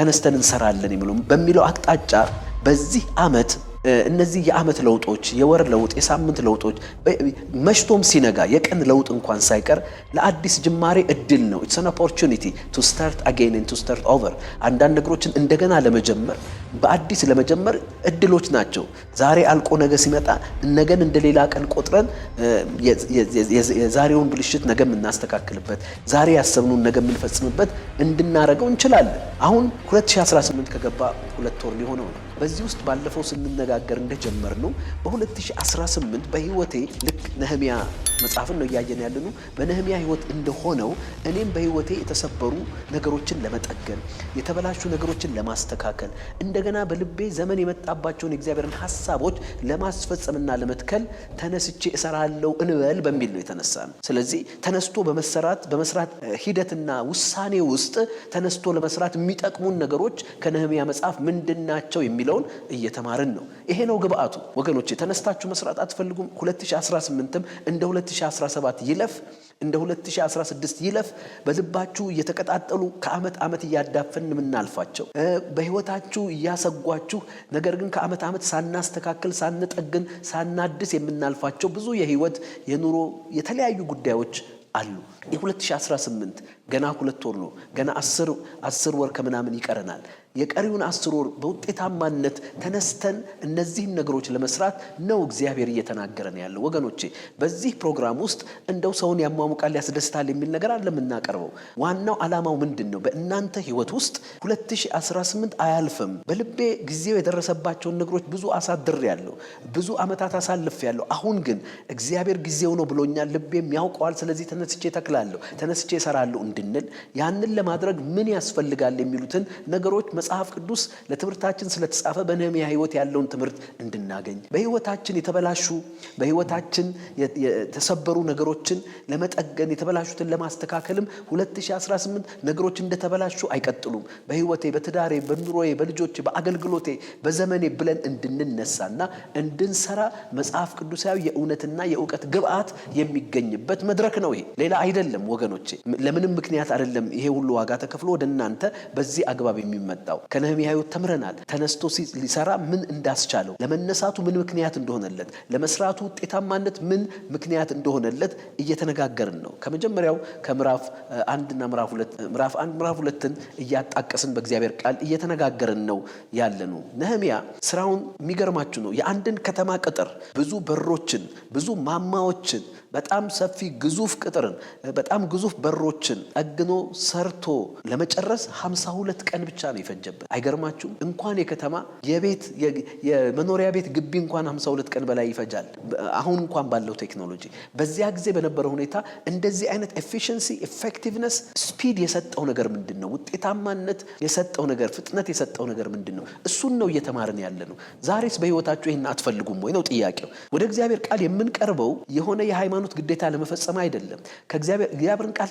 ተነስተን እንሰራለን በሚለው አቅጣጫ በዚህ ዓመት እነዚህ የዓመት ለውጦች፣ የወር ለውጥ፣ የሳምንት ለውጦች መሽቶም ሲነጋ የቀን ለውጥ እንኳን ሳይቀር ለአዲስ ጅማሬ እድል ነው። it's an opportunity to start again and to start over። አንዳንድ ነገሮችን እንደገና ለመጀመር በአዲስ ለመጀመር እድሎች ናቸው። ዛሬ አልቆ ነገ ሲመጣ ነገን እንደሌላ ቀን ቆጥረን የዛሬውን ብልሽት ነገ የምናስተካክልበት፣ ዛሬ ያሰብነውን ነገ የምንፈጽምበት እንድናረገው እንችላለን። አሁን 2018 ከገባ 2 ወር ሊሆነው ነው። በዚህ ውስጥ ባለፈው ስንነጋገር እንደጀመርነው በ2018 በህይወቴ ልክ ነህምያ መጽሐፍን ነው እያየን ያለነው። በነህምያ ህይወት እንደሆነው እኔም በህይወቴ የተሰበሩ ነገሮችን ለመጠገን፣ የተበላሹ ነገሮችን ለማስተካከል፣ እንደገና በልቤ ዘመን የመጣባቸውን የእግዚአብሔርን ሐሳቦች ለማስፈጸምና ለመትከል ተነስቼ እሰራለሁ እንበል በሚል ነው የተነሳነው። ስለዚህ ተነስቶ በመስራት ሂደትና ውሳኔ ውስጥ ተነስቶ ለመስራት የሚጠቅሙን ነገሮች ከነህምያ መጽሐፍ ምንድናቸው የሚለውን እየተማርን ነው። ይሄ ነው ግብአቱ ወገኖቼ። ተነስታችሁ መስራት አትፈልጉም? 2018ም እንደ 2017 ይለፍ፣ እንደ 2016 ይለፍ። በልባችሁ እየተቀጣጠሉ ከዓመት ዓመት እያዳፈን የምናልፋቸው በህይወታችሁ እያሰጓችሁ ነገር ግን ከዓመት ዓመት ሳናስተካክል፣ ሳንጠግን፣ ሳናድስ የምናልፋቸው ብዙ የህይወት የኑሮ የተለያዩ ጉዳዮች አሉ። የ2018 ገና 2 ወር ነው። ገና 10 ወር ከምናምን ይቀረናል። የቀሪውን 10 ወር በውጤታማነት ተነስተን እነዚህን ነገሮች ለመስራት ነው እግዚአብሔር እየተናገረን ያለው ወገኖቼ። በዚህ ፕሮግራም ውስጥ እንደው ሰውን ያሟሙቃል ያስደስታል የሚል ነገር አለ የምናቀርበው። ዋናው ዓላማው ምንድነው? በእናንተ ህይወት ውስጥ 2018 አያልፍም። በልቤ ጊዜው የደረሰባቸውን ነገሮች ብዙ አሳድሬያለሁ፣ ብዙ ዓመታት አሳልፌያለሁ። አሁን ግን እግዚአብሔር ጊዜው ነው ብሎኛል፣ ልቤም ያውቀዋል። ስለዚህ ተነስቼ ተክላለሁ፣ ተነስቼ እሰራለሁ እንድንል ያንን ለማድረግ ምን ያስፈልጋል የሚሉትን ነገሮች መጽሐፍ ቅዱስ ለትምህርታችን ስለተጻፈ በነህምያ ህይወት ያለውን ትምህርት እንድናገኝ በህይወታችን የተበላሹ በህይወታችን የተሰበሩ ነገሮችን ለመጠገን የተበላሹትን ለማስተካከልም 2018 ነገሮች እንደተበላሹ አይቀጥሉም። በህይወቴ፣ በትዳሬ፣ በኑሮዬ፣ በልጆቼ፣ በአገልግሎቴ፣ በዘመኔ ብለን እንድንነሳና እንድንሰራ መጽሐፍ ቅዱሳዊ የእውነትና የእውቀት ግብአት የሚገኝበት መድረክ ነው። ይሄ ሌላ አይደለም ወገኖቼ። ለምንም ምክንያት አይደለም ይሄ ሁሉ ዋጋ ተከፍሎ ወደ እናንተ በዚህ አግባብ የሚመጣው። ከነህምያ ህይወት ተምረናል። ተነስቶ ሊሰራ ምን እንዳስቻለው፣ ለመነሳቱ ምን ምክንያት እንደሆነለት፣ ለመስራቱ ውጤታማነት ምን ምክንያት እንደሆነለት እየተነጋገርን ነው። ከመጀመሪያው ከምዕራፍ 1 እና ምዕራፍ 2ን እያጣቀስን በእግዚአብሔር ቃል እየተነጋገርን ነው ያለነው። ነህምያ ስራውን የሚገርማችሁ ነው። የአንድን ከተማ ቅጥር ብዙ በሮችን፣ ብዙ ማማዎችን፣ በጣም ሰፊ ግዙፍ ቅጥርን፣ በጣም ግዙፍ በሮችን ጠግኖ ሰርቶ ለመጨረስ 52 ቀን ብቻ ነው የፈጀበት። አይገርማችሁም? እንኳን የከተማ የመኖሪያ ቤት ግቢ እንኳን 52 ቀን በላይ ይፈጃል። አሁን እንኳን ባለው ቴክኖሎጂ በዚያ ጊዜ በነበረው ሁኔታ እንደዚህ አይነት ኤፊሺንሲ፣ ኤፌክቲቭነስ፣ ስፒድ የሰጠው ነገር ምንድነው? ውጤታማነት የሰጠው ነገር፣ ፍጥነት የሰጠው ነገር ምንድነው? እሱን ነው እየተማርን ያለ ነው። ዛሬስ በህይወታችሁ ይሄን አትፈልጉም ወይ ነው ጥያቄው። ወደ እግዚአብሔር ቃል የምንቀርበው የሆነ የሃይማኖት ግዴታ ለመፈጸም አይደለም። እግዚአብሔርን ቃል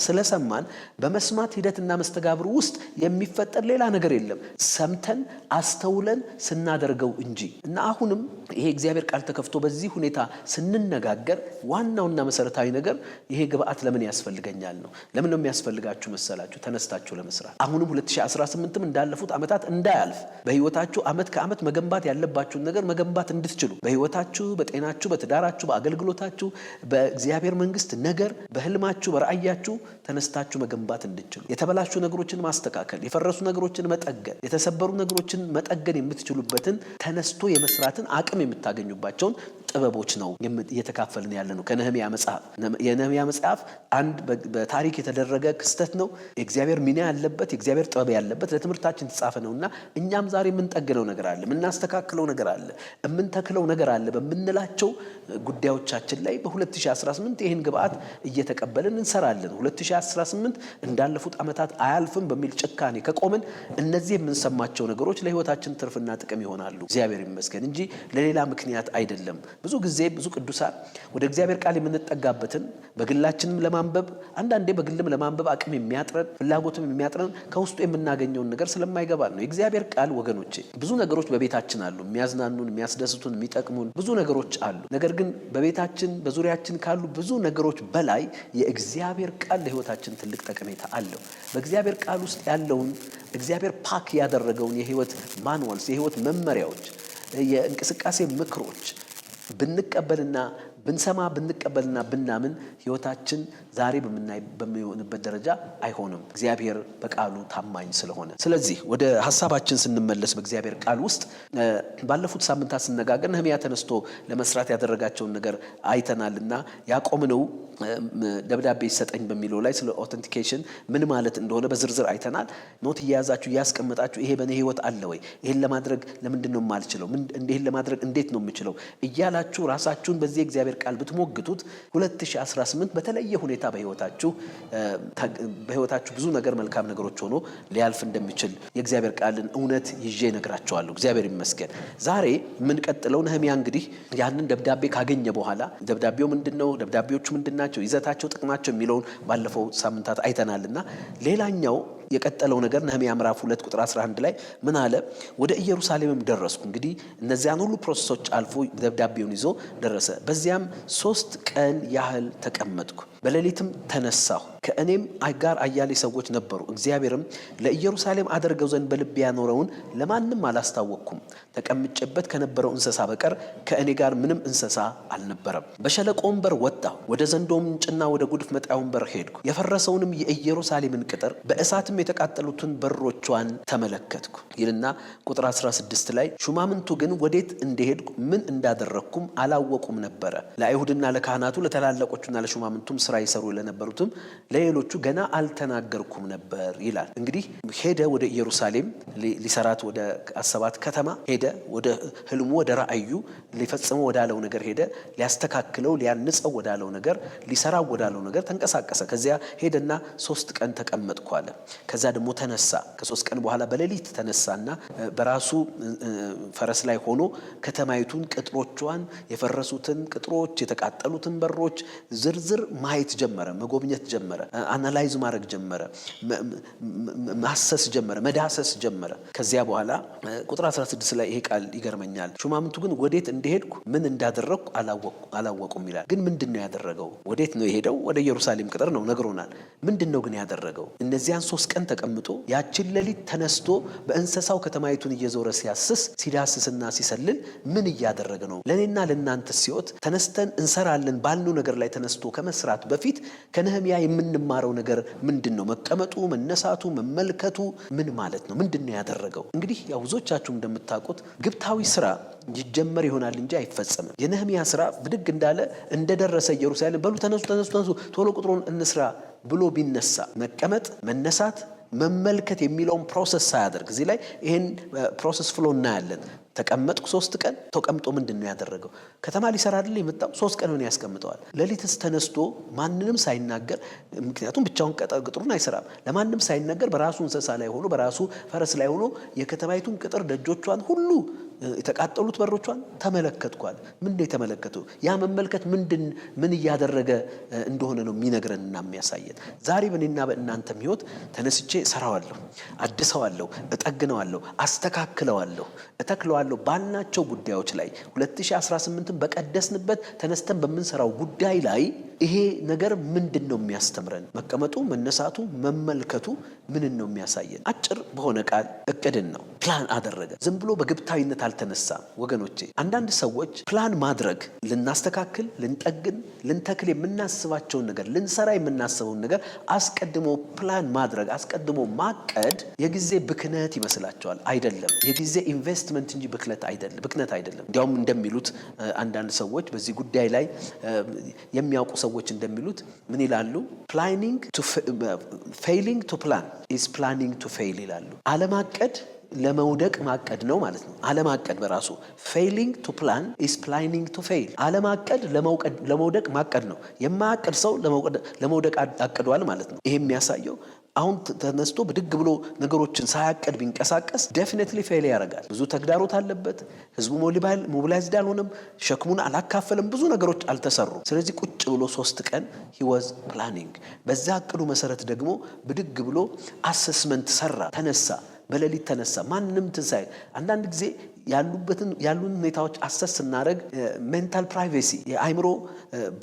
ስለሰማን በመስማት ሂደትና መስተጋብር ውስጥ የሚፈጠር ሌላ ነገር የለም፣ ሰምተን አስተውለን ስናደርገው እንጂ። እና አሁንም ይሄ እግዚአብሔር ቃል ተከፍቶ በዚህ ሁኔታ ስንነጋገር ዋናውና መሰረታዊ ነገር ይሄ ግብአት ለምን ያስፈልገኛል ነው። ለምን ነው የሚያስፈልጋችሁ መሰላችሁ? ተነስታችሁ ለመስራት። አሁንም 2018ም እንዳለፉት ዓመታት እንዳያልፍ በህይወታችሁ ዓመት ከዓመት መገንባት ያለባችሁን ነገር መገንባት እንድትችሉ በህይወታችሁ፣ በጤናችሁ፣ በትዳራችሁ፣ በአገልግሎታችሁ፣ በእግዚአብሔር መንግስት ነገር፣ በህልማችሁ፣ በራእያችሁ ተነስታችሁ መገንባት እንድትችሉ፣ የተበላሹ ነገሮችን ማስተካከል፣ የፈረሱ ነገሮችን መጠገን፣ የተሰበሩ ነገሮችን መጠገን የምትችሉበትን ተነስቶ የመስራትን አቅም የምታገኙባቸውን ጥበቦች ነው እየተካፈልን ያለ ነው ከነህምያ መጽሐፍ። የነህምያ መጽሐፍ አንድ በታሪክ የተደረገ ክስተት ነው። የእግዚአብሔር ሚና ያለበት፣ የእግዚአብሔር ጥበብ ያለበት ለትምህርታችን የተጻፈ ነውና እኛም ዛሬ የምንጠግነው ነገር አለ፣ የምናስተካክለው ነገር አለ፣ የምንተክለው ነገር አለ በምንላቸው ጉዳዮቻችን ላይ በ2018 ይህን ግብአት እየተቀበልን እንሰራለን። 2018 እንዳለፉት ዓመታት አያልፍም በሚል ጭካኔ ከቆምን እነዚህ የምንሰማቸው ነገሮች ለህይወታችን ትርፍና ጥቅም ይሆናሉ። እግዚአብሔር ይመስገን እንጂ ለሌላ ምክንያት አይደለም። ብዙ ጊዜ ብዙ ቅዱሳን ወደ እግዚአብሔር ቃል የምንጠጋበትን በግላችንም ለማንበብ አንዳንዴ በግልም ለማንበብ አቅም የሚያጥረን ፍላጎትም የሚያጥረን ከውስጡ የምናገኘውን ነገር ስለማይገባን ነው። የእግዚአብሔር ቃል ወገኖቼ ብዙ ነገሮች በቤታችን አሉ፣ የሚያዝናኑን፣ የሚያስደስቱን፣ የሚጠቅሙን ብዙ ነገሮች አሉ። ነገር ግን በቤታችን በዙሪያችን ካሉ ብዙ ነገሮች በላይ የእግዚአብሔር ቃል ለሕይወታችን ትልቅ ጠቀሜታ አለው። በእግዚአብሔር ቃል ውስጥ ያለውን እግዚአብሔር ፓክ ያደረገውን የሕይወት ማንዋልስ የሕይወት መመሪያዎች የእንቅስቃሴ ምክሮች ብንቀበልና ብንሰማ ብንቀበልና ብናምን ሕይወታችን ዛሬ በሚሆንበት ደረጃ አይሆንም፣ እግዚአብሔር በቃሉ ታማኝ ስለሆነ። ስለዚህ ወደ ሐሳባችን ስንመለስ በእግዚአብሔር ቃል ውስጥ ባለፉት ሳምንታት ስነጋገር ነህምያ ተነስቶ ለመስራት ያደረጋቸውን ነገር አይተናልና ያቆምነው ደብዳቤ ይሰጠኝ በሚለው ላይ ስለ ኦተንቲኬሽን ምን ማለት እንደሆነ በዝርዝር አይተናል። ኖት እያያዛችሁ እያስቀመጣችሁ ይሄ በእኔ ሕይወት አለ ወይ? ይሄን ለማድረግ ለምንድን ነው የማልችለው? ይሄን ለማድረግ እንዴት ነው የምችለው? እያላችሁ ራሳችሁን በዚህ እግዚአብሔር ቃል ብትሞግቱት 2018 በተለየ ሁኔታ በሕይወታችሁ ብዙ ነገር መልካም ነገሮች ሆኖ ሊያልፍ እንደሚችል የእግዚአብሔር ቃልን እውነት ይዤ እነግራችኋለሁ። እግዚአብሔር ይመስገን። ዛሬ የምንቀጥለው ነህምያ እንግዲህ ያንን ደብዳቤ ካገኘ በኋላ ደብዳቤው ምንድነው? ደብዳቤዎቹ ምንድናቸው? ይዘታቸው፣ ጥቅማቸው የሚለውን ባለፈው ሳምንታት አይተናልና ሌላኛው የቀጠለው ነገር ነህምያ ምዕራፍ 2 ቁጥር 11 ላይ ምን አለ? ወደ ኢየሩሳሌምም ደረስኩ። እንግዲህ እነዚያን ሁሉ ፕሮሰሶች አልፎ ደብዳቤውን ይዞ ደረሰ። በዚያም 3 ቀን ያህል ተቀመጥኩ። በሌሊትም ተነሳሁ፣ ከእኔም ጋር አያሌ ሰዎች ነበሩ። እግዚአብሔርም ለኢየሩሳሌም አደርገው ዘንድ በልቤ ያኖረውን ለማንም አላስታወቅኩም። ተቀምጬበት ከነበረው እንስሳ በቀር ከእኔ ጋር ምንም እንስሳ አልነበረም። በሸለቆም በር ወጣሁ፣ ወደ ዘንዶም ምንጭና ወደ ጉድፍ መጣያውን በር ሄድኩ። የፈረሰውንም የኢየሩሳሌምን ቅጥር በእሳትም የተቃጠሉትን በሮቿን ተመለከትኩ ይልና ቁጥር 16 ላይ ሹማምንቱ ግን ወዴት እንደሄድኩ ምን እንዳደረግኩም አላወቁም ነበረ። ለአይሁድና ለካህናቱ ለተላለቆቹና ለሹማምንቱም ስራ ይሰሩ ለነበሩትም ለሌሎቹ ገና አልተናገርኩም ነበር ይላል። እንግዲህ ሄደ ወደ ኢየሩሳሌም ሊሰራት ወደ አሰባት ከተማ ሄደ። ወደ ህልሙ ወደ ራእዩ ሊፈጽመው ወዳለው ነገር ሄደ። ሊያስተካክለው ሊያንጸው ወዳለው ነገር ሊሰራው ወዳለው ነገር ተንቀሳቀሰ። ከዚያ ሄደና 3 ቀን ተቀመጥኩ አለ። ከዛ ደግሞ ተነሳ። ከ3 ቀን በኋላ በሌሊት ተነሳና በራሱ ፈረስ ላይ ሆኖ ከተማይቱን ቅጥሮቿን፣ የፈረሱትን ቅጥሮች፣ የተቃጠሉትን በሮች ዝርዝር ማየት ጀመረ፣ መጎብኘት ጀመረ፣ አናላይዝ ማድረግ ጀመረ፣ ማሰስ ጀመረ፣ መዳሰስ ጀመረ። ከዚያ በኋላ ቁጥር 16 ላይ ይሄ ቃል ይገርመኛል። ሹማምንቱ ግን ወዴት እንደሄድኩ ምን እንዳደረግኩ አላወቁም ይላል። ግን ምንድን ነው ያደረገው? ወዴት ነው የሄደው? ወደ ኢየሩሳሌም ቅጥር ነው ነግሮናል። ምንድን ነው ግን ያደረገው? እነዚያን 3 ቀን ተቀምጦ ያችን ሌሊት ተነስቶ በእንስሳው ከተማይቱን እየዞረ ሲያስስ ሲዳስስና ሲሰልል ምን እያደረገ ነው? ለእኔና ለእናንተ ሲወት ተነስተን እንሰራለን ባልነው ነገር ላይ ተነስቶ ከመስራት በፊት ከነህምያ የምንማረው ነገር ምንድን ነው? መቀመጡ፣ መነሳቱ፣ መመልከቱ ምን ማለት ነው? ምንድን ነው ያደረገው? እንግዲህ ያው ብዙዎቻችሁ እንደምታውቁት ግብታዊ ስራ ይጀመር ይሆናል እንጂ አይፈጸምም። የነህምያ ስራ ብድግ እንዳለ እንደደረሰ ኢየሩሳሌም በሉ ተነሱ ቶሎ ቁጥሩን እንስራ ብሎ ቢነሳ መቀመጥ፣ መነሳት፣ መመልከት የሚለውን ፕሮሰስ ሳያደርግ እዚህ ላይ ይህን ፕሮሰስ ፍሎ እናያለን። ተቀመጥኩ 3 ቀን ተቀምጦ ምንድን ነው ያደረገው? ከተማ ሊሰራ አይደል የመጣው? 3 ቀን ምን ያስቀምጠዋል? ሌሊትስ ተነስቶ ማንንም ሳይናገር፣ ምክንያቱም ብቻውን ቅጥሩን አይሰራም። ለማንም ሳይናገር በራሱ እንስሳ ላይ ሆኖ በራሱ ፈረስ ላይ ሆኖ የከተማይቱን ቅጥር ደጆቿን ሁሉ የተቃጠሉት በሮቿን ተመለከትኳል። ምንድን የተመለከተው? ያ መመልከት ምን እያደረገ እንደሆነ ነው የሚነግረንና የሚያሳየን። ዛሬ በእኔና በእናንተም ህይወት ተነስቼ እሰራዋለሁ፣ አድሰዋለሁ፣ እጠግነዋለሁ፣ አስተካክለዋለሁ፣ እተክለዋለሁ ባልናቸው ጉዳዮች ላይ 2018ን በቀደስንበት ተነስተን በምንሰራው ጉዳይ ላይ ይሄ ነገር ምንድን ነው የሚያስተምረን? መቀመጡ፣ መነሳቱ፣ መመልከቱ ምንን ነው የሚያሳየን? አጭር በሆነ ቃል እቅድን ነው። ፕላን አደረገ። ዝም ብሎ በግብታዊነት አልተነሳም ወገኖቼ። አንዳንድ ሰዎች ፕላን ማድረግ ልናስተካክል፣ ልንጠግን፣ ልንተክል የምናስባቸውን ነገር ልንሰራ የምናስበውን ነገር አስቀድሞ ፕላን ማድረግ አስቀድሞ ማቀድ የጊዜ ብክነት ይመስላቸዋል። አይደለም። የጊዜ ኢንቨስትመንት እንጂ ብክነት አይደለም። እንዲያውም እንደሚሉት አንዳንድ ሰዎች በዚህ ጉዳይ ላይ የሚያውቁ ሰዎች እንደሚሉት ምን ይላሉ? ፌይሊንግ ቱ ፕላን ኢዝ ፕላኒንግ ቱ ፌይል ይላሉ። አለማቀድ ለመውደቅ ማቀድ ነው ማለት ነው። አለማቀድ በራሱ ፌይሊንግ ቱ ፕላን ኢዝ ፕላኒንግ ቱ ፌይል። አለማቀድ ለመውደቅ ማቀድ ነው። የማያቀድ ሰው ለመውደቅ አቅዷል ማለት ነው። ይሄ የሚያሳየው አሁን ተነስቶ ብድግ ብሎ ነገሮችን ሳያቀድ ቢንቀሳቀስ ዴፊኒትሊ ፌል ያደርጋል። ብዙ ተግዳሮት አለበት። ህዝቡ ሞቢላይዝድ አልሆነም፣ ሸክሙን አላካፈለም፣ ብዙ ነገሮች አልተሰሩም። ስለዚህ ቁጭ ብሎ 3 ቀን he was planning። በዛ እቅዱ መሰረት ደግሞ ብድግ ብሎ አሰስመንት ሰራ፣ ተነሳ፣ በሌሊት ተነሳ። ማንንም ትንሳኤ አንዳንድ ጊዜ ያሉን ሁኔታዎች አሰስ ስናደርግ ሜንታል ፕራይቬሲ የአእምሮ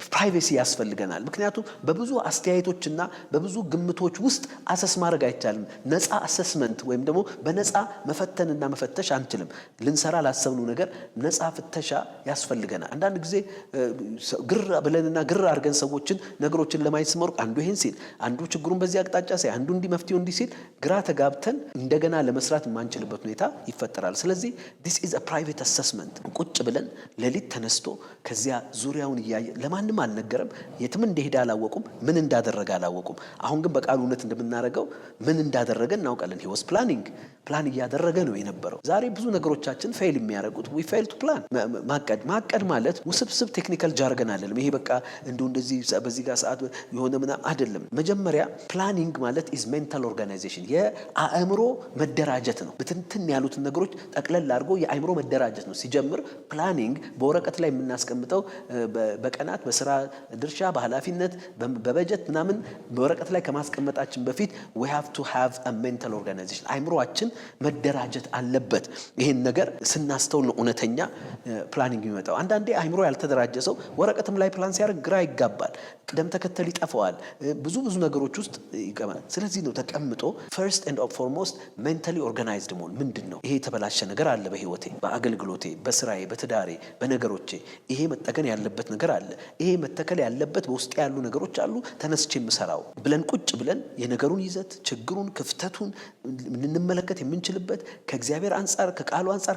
ፕራይቬሲ ያስፈልገናል። ምክንያቱም በብዙ አስተያየቶችና በብዙ ግምቶች ውስጥ አሰስ ማድረግ አይቻልም። ነፃ አሰስመንት ወይም ደግሞ በነፃ መፈተንና መፈተሽ አንችልም። ልንሰራ ላሰብነው ነገር ነፃ ፍተሻ ያስፈልገናል። አንዳንድ ጊዜ ግር ብለንና ግር አድርገን ሰዎችን ነገሮችን ለማየት ስንሞክር አንዱ ይሄን ሲል፣ አንዱ ችግሩን በዚህ አቅጣጫ ሲል፣ አንዱ እንዲህ መፍትሄው እንዲህ ሲል ግራ ተጋብተን እንደገና ለመስራት የማንችልበት ሁኔታ ይፈጠራል። ስለዚህ this is a private assessment። ቁጭ ብለን ሌሊት ተነስቶ ከዚያ ዙሪያውን እያየ ለማንም አልነገረም። የትም እንደሄደ አላወቁም፣ ምን እንዳደረገ አላወቁም። አሁን ግን በቃሉ እውነት እንደምናደርገው ምን እንዳደረገ እናውቃለን። he was planning ፕላን እያደረገ ነው የነበረው። ዛሬ ብዙ ነገሮቻችን ፌል የሚያደርጉት we fail to plan። ማቀድ ማለት ውስብስብ ቴክኒካል ጃርገን አይደለም። ይሄ በቃ እንደዚህ በዚህ ጋር ሰዓት የሆነ ምናምን አይደለም። መጀመሪያ ፕላኒንግ ማለት is mental organization የአእምሮ መደራጀት ነው። በትንትን ያሉትን ነገሮች ጠቅለል አድርጎ የአእምሮ መደራጀት ነው። ሲጀምር ፕላኒንግ በወረቀት ላይ የምናስቀምጠው በቀናት በስራ ድርሻ በኃላፊነት በበጀት ምናምን በወረቀት ላይ ከማስቀመጣችን በፊት we have to have a mental organization አእምሮአችን መደራጀት አለበት። ይሄን ነገር ስናስተውል ነው እውነተኛ ፕላኒንግ የሚመጣው። አንዳንዴ አእምሮ ያልተደራጀ ሰው ወረቀትም ላይ ፕላን ሲያደርግ ግራ ይጋባል፣ ቅደም ተከተል ይጠፋዋል፣ ብዙ ነገሮች ውስጥ ይገባል። ስለዚህ ነው ተቀምጦ first and foremost mentally organized መሆን። ምንድነው ይሄ የተበላሸ ነገር አለ በህይወቴ፣ በአገልግሎቴ፣ በስራዬ፣ በትዳሬ፣ በነገሮቼ ይሄ መጠገን ያለበት ነገር አለ፣ ይሄ መተከል ያለበት በውስጥ ያሉ ነገሮች አሉ፣ ተነስቼ የምሰራው ብለን ቁጭ ብለን የነገሩን ይዘት፣ ችግሩን፣ ክፍተቱን ልንመለከት የምንችልበት ከእግዚአብሔር አንጻር ከቃሉ አንጻር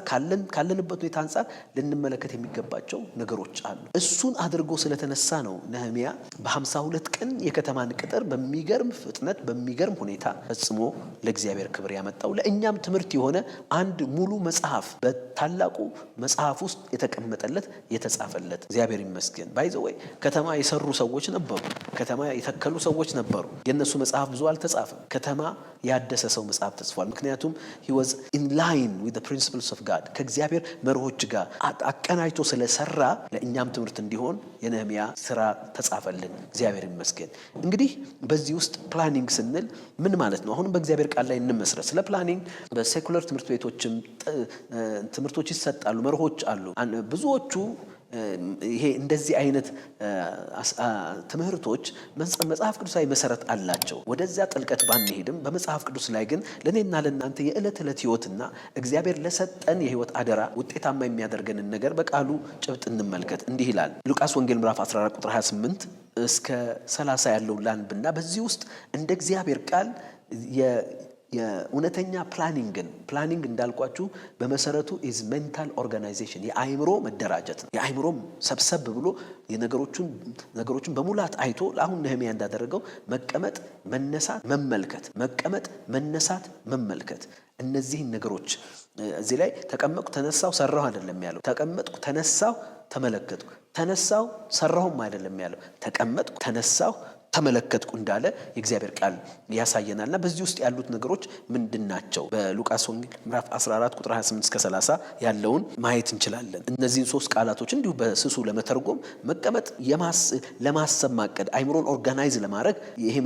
ካለንበት ሁኔታ አንጻር ልንመለከት የሚገባቸው ነገሮች አሉ። እሱን አድርጎ ስለተነሳ ነው ነህምያ በ52 ቀን የከተማን ቅጥር በሚገርም ፍጥነት በሚገርም ሁኔታ ፈጽሞ ለእግዚአብሔር ክብር ያመጣው። ለእኛም ትምህርት የሆነ አንድ ሙሉ መጽሐፍ በታላቁ መጽሐፍ ውስጥ የተቀመጠለት የተጻፈለት እግዚአብሔር ይመስገን። ባይዘወይ ከተማ የሰሩ ሰዎች ነበሩ፣ ከተማ የተከሉ ሰዎች ነበሩ። የነሱ መጽሐፍ ብዙ አልተጻፈም። ከተማ ያደሰ ሰው መጽሐፍ ተጽፏል። ምክንያቱም he was in line with the principles of God ከእግዚአብሔር መርሆች ጋር አቀናጅቶ ስለሰራ ለእኛም ትምህርት እንዲሆን የነህምያ ስራ ተጻፈልን። እግዚአብሔር ይመስገን። እንግዲህ በዚህ ውስጥ ፕላኒንግ ስንል ምን ማለት ነው? አሁንም በእግዚአብሔር ቃል ላይ እንመስረት። ስለ ፕላኒንግ በሴኩላር ትምህርት ቤቶችም ትምህርቶች ይሰጣሉ፣ መርሆች አሉ። ብዙዎቹ ይሄ እንደዚህ አይነት ትምህርቶች መጽሐፍ ቅዱሳዊ መሰረት አላቸው። ወደዚያ ጥልቀት ባንሄድም በመጽሐፍ ቅዱስ ላይ ግን ለእኔና ለእናንተ የዕለት ዕለት ህይወትና እግዚአብሔር ለሰጠን የህይወት አደራ ውጤታማ የሚያደርገንን ነገር በቃሉ ጭብጥ እንመልከት። እንዲህ ይላል ሉቃስ ወንጌል ምዕራፍ 14 ቁጥር 28 እስከ 30 ያለውን ላንብና በዚህ ውስጥ እንደ እግዚአብሔር ቃል የእውነተኛ ፕላኒንግ እንዳልኳችሁ በመሰረቱ is mental organization የአእምሮ መደራጀት ነው። የአእምሮም ሰብሰብ ብሎ ነገሮችን በሙላት አይቶ አሁን ነህምያ እንዳደረገው መቀመጥ፣ መነሳት፣ መመልከት፣ መቀመጥ፣ መነሳት፣ መመልከት እነዚህን ነገሮች እዚህ ላይ ተቀመጥኩ፣ ተነሳው፣ ሰራሁ አይደለም ያለው። ተቀመጥኩ፣ ተነሳው፣ ተመለከትኩ። ተነሳው ሰራሁም አይደለም ያለው። ተቀመጥኩ፣ ተነሳው፣ ተመለከትኩ እንዳለ የእግዚአብሔር ቃል ያሳየናልና በዚህ ውስጥ ያሉት ነገሮች ምንድናቸው? በሉቃስ ወንጌል ምዕራፍ 14 ቁጥር 28 እስከ 30 ያለውን ማየት እንችላለን። እነዚህን 3 ቃላቶች እንዲሁ በስሱ ለመተርጎም መቀመጥ ለማሰብ ማቀድ፣ አእምሮን ኦርጋናይዝ ለማድረግ ይሄ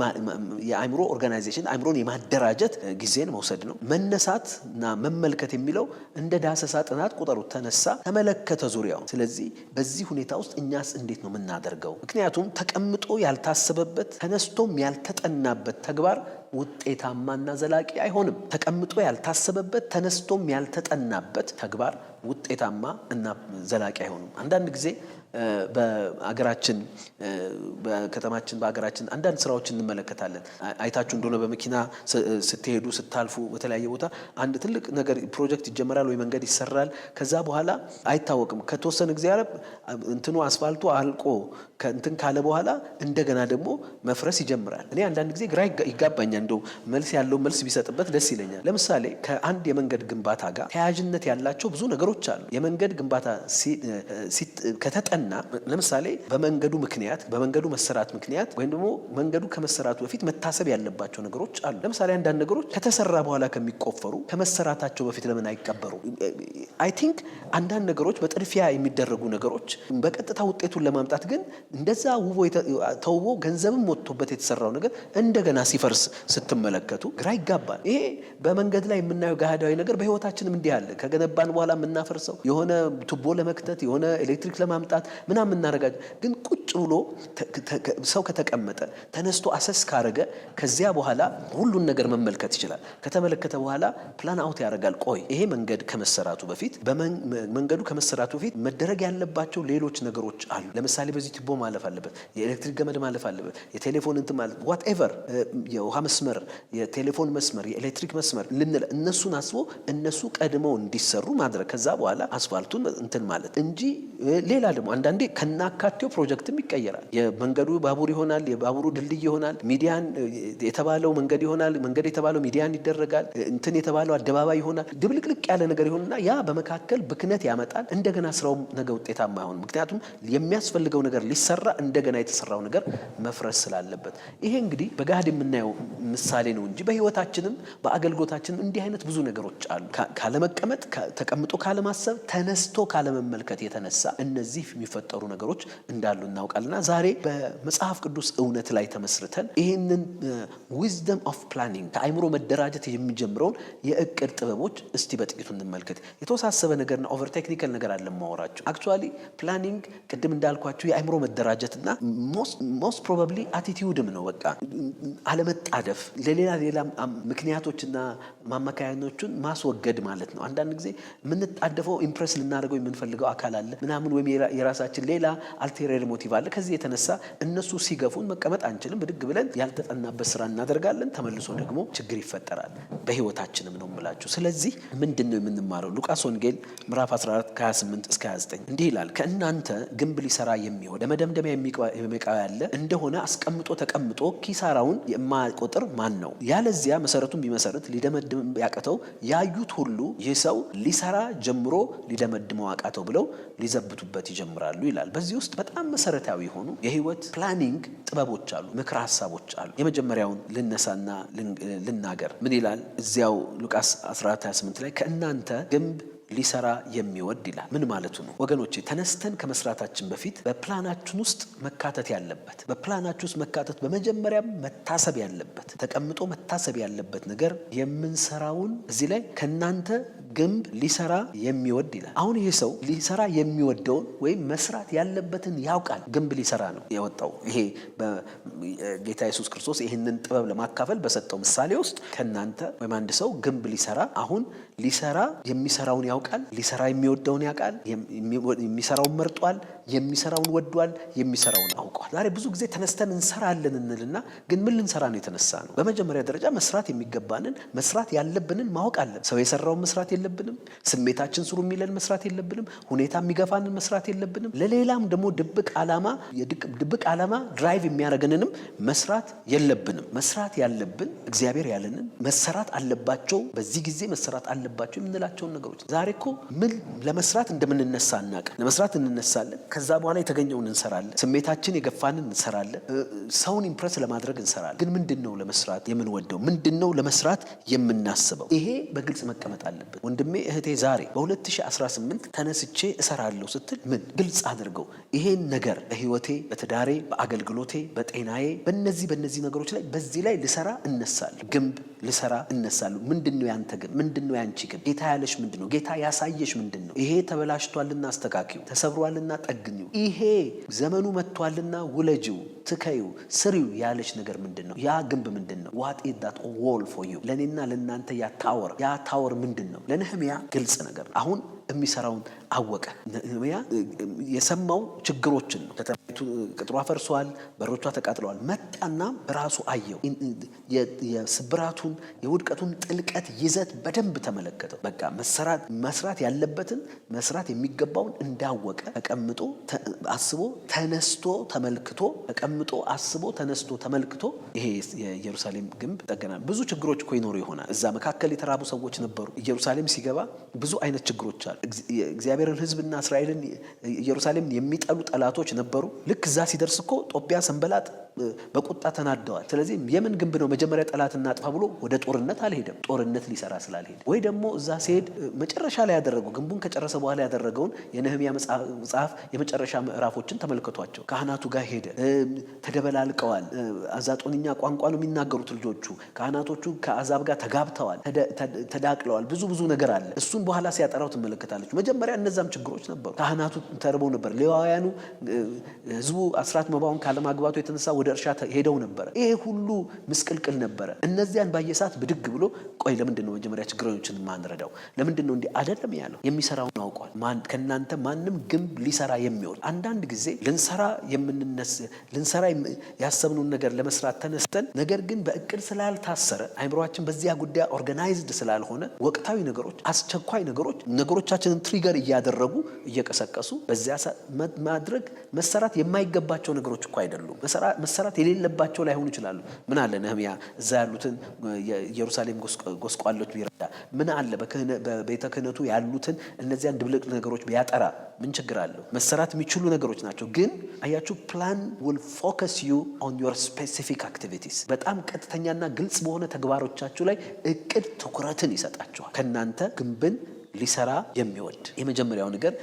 የአእምሮ ኦርጋናይዜሽን አእምሮን የማደራጀት ጊዜን መውሰድ ነው። መነሳትና መመልከት የሚለው እንደ ዳሰሳ ጥናት ቁጠሩ። ተነሳ፣ ተመለከተ ዙሪያው። ስለዚህ በዚህ ሁኔታ ውስጥ እኛስ እንዴት ነው የምናደርገው? ምክንያቱም ተቀምጦ ያልታሰበ ተነስቶም ያልተጠናበት ተግባር ውጤታማና ዘላቂ አይሆንም። ተቀምጦ ያልታሰበበት ተነስቶም ያልተጠናበት ተግባር ውጤታማ እና ዘላቂ አይሆንም። አንዳንድ ጊዜ በአገራችን በከተማችን በአገራችን አንዳንድ ስራዎች እንመለከታለን። አይታችሁ እንደሆነ በመኪና ስትሄዱ ስታልፉ በተለያየ ቦታ አንድ ትልቅ ነገር ፕሮጀክት ይጀመራል ወይ መንገድ ይሰራል። ከዛ በኋላ አይታወቅም ከተወሰነ ጊዜ ያለ እንትኑ አስፋልቱ አልቆ ከእንትን ካለ በኋላ እንደገና ደግሞ መፍረስ ይጀምራል። እኔ አንዳንድ ጊዜ ግራ ይጋባኛል። እንደው መልስ ያለው መልስ ቢሰጥበት ደስ ይለኛል። ለምሳሌ ከአንድ የመንገድ ግንባታ ጋር ተያያዥነት ያላቸው ብዙ ነገሮች አሉ። የመንገድ ግንባታ ከተጠና ያመጣና ለምሳሌ በመንገዱ መሰራት ምክንያት ወይም ደግሞ መንገዱ ከመሰራቱ በፊት መታሰብ ያለባቸው ነገሮች አሉ። ለምሳሌ አንዳንድ ነገሮች ከተሰራ በኋላ ከሚቆፈሩ ከመሰራታቸው በፊት ለምን አይቀበሩ? አይ ቲንክ አንዳንድ ነገሮች በጥድፊያ የሚደረጉ ነገሮች በቀጥታ ውጤቱን ለማምጣት ግን እንደዛ ውቦ ተውቦ ገንዘብም ወጥቶበት የተሰራው ነገር እንደገና ሲፈርስ ስትመለከቱ ግራ ይጋባል። ይሄ በመንገድ ላይ የምናየው ገሃዳዊ ነገር በህይወታችንም እንዲህ አለ። ከገነባን በኋላ የምናፈርሰው የሆነ ቱቦ ለመክተት የሆነ ኤሌክትሪክ ለማምጣት ምናምን የምናረጋጅ ግን ቁጭ ብሎ ሰው ከተቀመጠ ተነስቶ አሰስ ካረገ ከዚያ በኋላ ሁሉን ነገር መመልከት ይችላል። ከተመለከተ በኋላ ፕላን አውት ያደርጋል። ቆይ ይሄ መንገድ ከመሰራቱ በፊት መንገዱ ከመሰራቱ በፊት መደረግ ያለባቸው ሌሎች ነገሮች አሉ። ለምሳሌ በዚህ ቱቦ ማለፍ አለበት፣ የኤሌክትሪክ ገመድ ማለፍ አለበት፣ የቴሌፎን እንትን ማለት ዋትኤቨር፣ የውሃ መስመር፣ የቴሌፎን መስመር፣ የኤሌክትሪክ መስመር እነሱን አስቦ እነሱ ቀድመው እንዲሰሩ ማድረግ ከዛ በኋላ አስፋልቱን እንትን ማለት እንጂ ሌላ ደግሞ አንዳንዴ ከናካቴው ፕሮጀክትም ይቀየራል። የመንገዱ ባቡር ይሆናል፣ የባቡሩ ድልድይ ይሆናል፣ ሚዲያን የተባለው መንገድ ይሆናል፣ መንገድ የተባለው ሚዲያን ይደረጋል፣ እንትን የተባለው አደባባይ ይሆናል። ድብልቅልቅ ያለ ነገር ይሆንና ያ በመካከል ብክነት ያመጣል። እንደገና ስራው ነገ ውጤታማ አይሆንም። ምክንያቱም የሚያስፈልገው ነገር ሊሰራ እንደገና የተሰራው ነገር መፍረስ ስላለበት። ይሄ እንግዲህ በጋድ የምናየው ምሳሌ ነው እንጂ በህይወታችንም በአገልግሎታችንም እንዲህ አይነት ብዙ ነገሮች አሉ። ካለመቀመጥ፣ ተቀምጦ ካለማሰብ፣ ተነስቶ ካለመመልከት የተነሳ እነዚህ የሚፈጠሩ ነገሮች እንዳሉ እናውቃልና ዛሬ በመጽሐፍ ቅዱስ እውነት ላይ ተመስርተን ይህንን ዊዝደም ኦፍ ፕላኒንግ ከአይምሮ መደራጀት የሚጀምረውን የእቅድ ጥበቦች እስቲ በጥቂቱ እንመልከት። የተወሳሰበ ነገርና ኦቨር ቴክኒካል ነገር አለ ማወራችሁ። አክቹአሊ ፕላኒንግ ቅድም እንዳልኳችሁ የአይምሮ መደራጀትና ሞስት ፕሮባብሊ አቲቲዩድም ነው። በቃ አለመጣደፍ፣ ለሌላ ምክንያቶችና ማመካያኖቹን ማስወገድ ማለት ነው። አንዳንድ ጊዜ የምንጣደፈው ኢምፕሬስ ልናደርገው የምንፈልገው አካል አለ ምናምን፣ ወይም የራሳችን ሌላ አልቴሪየር ሞቲቭ አለ። ከዚህ የተነሳ እነሱ ሲገፉን መቀመጥ አንችልም። ብድግ ብለን ያልተጠናበት ስራ እናደርጋለን። ተመልሶ ደግሞ ችግር ይፈጠራል። በህይወታችንም ነው የምላችሁ። ስለዚህ ምንድን ነው የምንማረው? ሉቃስ ወንጌል ምዕራፍ 14 ከ28 እስከ 29 እንዲህ ይላል። ከእናንተ ግንብ ሊሰራ የሚወድ ለመደምደሚያ የሚቃው ያለ እንደሆነ አስቀምጦ ተቀምጦ ኪሳራውን የማይቆጥር ማን ነው? ያለዚያ መሰረቱን ቢመሰርት ሊደመድም ያቀተው ያዩት ሁሉ ይህ ሰው ሊሰራ ጀምሮ ሊደመድመው አቃተው ብለው ሊዘብቱበት ይጀምራሉ ይላል። በዚህ ውስጥ በጣም መሰረታዊ የሆኑ የህይወት ፕላኒንግ ጥበቦች አሉ፣ ምክረ ሀሳቦች አሉ። የመጀመሪያውን ልነሳና ልናገር። ምን ይላል እዚያው ሉቃስ 14:28 ላይ ከእናንተ ግንብ ሊሰራ የሚወድ ይላል። ምን ማለቱ ነው ወገኖቼ? ተነስተን ከመስራታችን በፊት በፕላናችን ውስጥ መካተት ያለበት በፕላናችን ውስጥ መካተት በመጀመሪያም መታሰብ ያለበት ተቀምጦ መታሰብ ያለበት ነገር የምንሰራውን እዚህ ላይ ከእናንተ ግንብ ሊሰራ የሚወድ ይላል። አሁን ይህ ሰው ሊሰራ የሚወደውን ወይም መስራት ያለበትን ያውቃል። ግንብ ሊሰራ ነው የወጣው። ይሄ ጌታ ኢየሱስ ክርስቶስ ይህንን ጥበብ ለማካፈል በሰጠው ምሳሌ ውስጥ ከእናንተ ወይም አንድ ሰው ግንብ ሊሰራ አሁን ሊሰራ የሚሰራውን ያውቃል፣ ሊሰራ የሚወደውን ያውቃል፣ የሚሰራውን መርጧል፣ የሚሰራውን ወዷል፣ የሚሰራውን አውቋል። ዛሬ ብዙ ጊዜ ተነስተን እንሰራለን እንልና ግን ምን ልንሰራ ነው የተነሳ ነው? በመጀመሪያ ደረጃ መስራት የሚገባንን መስራት ያለብንን ማወቅ አለን። ሰው የሰራውን መስራት የለብንም። ስሜታችን ስሩ የሚለን መስራት የለብንም። ሁኔታ የሚገፋንን መስራት የለብንም። ለሌላም ደግሞ ድብቅ ዓላማ ድራይቭ የሚያደርገንንም መስራት የለብንም። መስራት ያለብን እግዚአብሔር ያለንን መሰራት አለባቸው፣ በዚህ ጊዜ መሰራት አለባቸው የምንላቸውን ነገሮች። ዛሬ እኮ ምን ለመስራት እንደምንነሳ እናውቃለን። ለመስራት እንነሳለን። ከዛ በኋላ የተገኘውን እንሰራለን። ስሜታችን የገፋንን እንሰራለን። ሰውን ኢምፕረስ ለማድረግ እንሰራለን። ግን ምንድነው ለመስራት የምንወደው? ምንድነው ለመስራት የምናስበው? ይሄ በግልጽ መቀመጥ አለበት። ወንድሜ እህቴ፣ ዛሬ በ2018 ተነስቼ እሰራለሁ ስትል ምን ግልጽ አድርገው። ይሄን ነገር በህይወቴ፣ በትዳሬ፣ በአገልግሎቴ፣ በጤናዬ፣ በእነዚህ ነገሮች ላይ በዚህ ላይ ልሰራ እነሳለሁ። ግንብ ልሰራ እነሳለሁ። ምንድነው ያንተ ግንብ? ምንድነው ያንቺ ግንብ? ጌታ ያለሽ ምንድነው? ጌታ ያሳየሽ ምንድነው? ይሄ ተበላሽቷልና አስተካክዩ፣ ተሰብሯልና ጠግኙ፣ ይሄ ዘመኑ መጥቷልና ውለጂው፣ ትከዩ፣ ስሪው ያለሽ ነገር ምንድነው? ያ ግንብ ምንድነው? what is that wall for you? ለኔና ለናንተ ያ ታወር ምንድነው? ለነህምያ ግልጽ ነገር ነው። አሁን የሚሰራውን አወቀ። ነህምያ የሰማው ችግሮችን ነው። ቅጥሯ ፈርሷል፣ በሮቿ ተቃጥለዋል። መጣና በራሱ አየው። የስብራቱን የውድቀቱን ጥልቀት ይዘት በደንብ ተመለከተው። በቃ መስራት ያለበትን መስራት የሚገባውን እንዳወቀ ተቀምጦ አስቦ ተነስቶ ተመልክቶ ተቀምጦ አስቦ ተነስቶ ተመልክቶ ይሄ የኢየሩሳሌም ግንብ ጠገናል። ብዙ ችግሮች እኮ ይኖሩ ይሆናል። እዛ መካከል የተራቡ ሰዎች ነበሩ። ኢየሩሳሌም ሲገባ ብዙ አይነት ችግሮች አሉ። ይገባቸዋል። እግዚአብሔርን ሕዝብና እስራኤልን ኢየሩሳሌምን የሚጠሉ ጠላቶች ነበሩ። ልክ እዛ ሲደርስ እኮ ጦቢያ ሰንበላጥ በቁጣ ተናደዋል። ስለዚህ የምን ግንብ ነው መጀመሪያ ጠላት እናጥፋ ብሎ ወደ ጦርነት አልሄደም፣ ጦርነት ሊሰራ ስላልሄደ። ወይ ደግሞ እዛ ሲሄድ መጨረሻ ላይ ያደረገው ግንቡን ከጨረሰ በኋላ ያደረገውን የነህምያ መጽሐፍ የመጨረሻ ምዕራፎችን ተመልከቷቸው። ካህናቱ ጋር ሄደ፣ ተደበላልቀዋል። አዛጦንኛ ቋንቋ ነው የሚናገሩት ልጆቹ። ካህናቶቹ ከአዛብ ጋር ተጋብተዋል፣ ተዳቅለዋል። ብዙ ነገር አለ። እሱን በኋላ ሲያጠራው ትመለከታለች። መጀመሪያ እነዛም ችግሮች ነበሩ። ካህናቱ ተርበው ነበር። ሌዋውያኑ ህዝቡ አስራት መባውን ካለማግባቱ የተነሳ ወደ እርሻ ሄደው ነበረ። ይሄ ሁሉ ምስቅልቅል ነበረ። እነዚያን ባየሳት ብድግ ብሎ ቆይ ለምንድን ነው መጀመሪያ ችግረኞችን ማንረዳው? ለምንድን ነው እንዲህ አይደለም ያለው? የሚሰራውን አውቋል። ከእናንተ ማንም ግንብ ሊሰራ የሚወድ አንዳንድ ጊዜ ልንሰራ ያሰብነውን ነገር ለመስራት ተነስተን ነገር ግን በእቅድ ስላልታሰረ አይምሮአችን በዚያ ጉዳይ ኦርጋናይዝድ ስላልሆነ ወቅታዊ ነገሮች፣ አስቸኳይ ነገሮቻችንን ትሪገር እያደረጉ እየቀሰቀሱ በዚያ ማድረግ መሰራት የማይገባቸው ነገሮች እኮ አይደሉም። መሰራት የሌለባቸው ላይሆኑ ይችላሉ። ምን አለ ነህምያ እዛ ያሉትን የኢየሩሳሌም ጎስቋሎች ቢረዳ፣ ምን አለ በቤተ ክህነቱ ያሉትን እነዚያን ድብልቅ ነገሮች ቢያጠራ ምን ችግር አለው? መሰራት የሚችሉ ነገሮች ናቸው። ግን አያችሁ ፕላን will focus you on your specific activities። በጣም ቀጥተኛና ግልጽ በሆነ ተግባሮቻችሁ ላይ እቅድ ትኩረትን ይሰጣችኋል። ከእናንተ ግንብን ሊሰራ የሚወድ የመጀመሪያው ነገር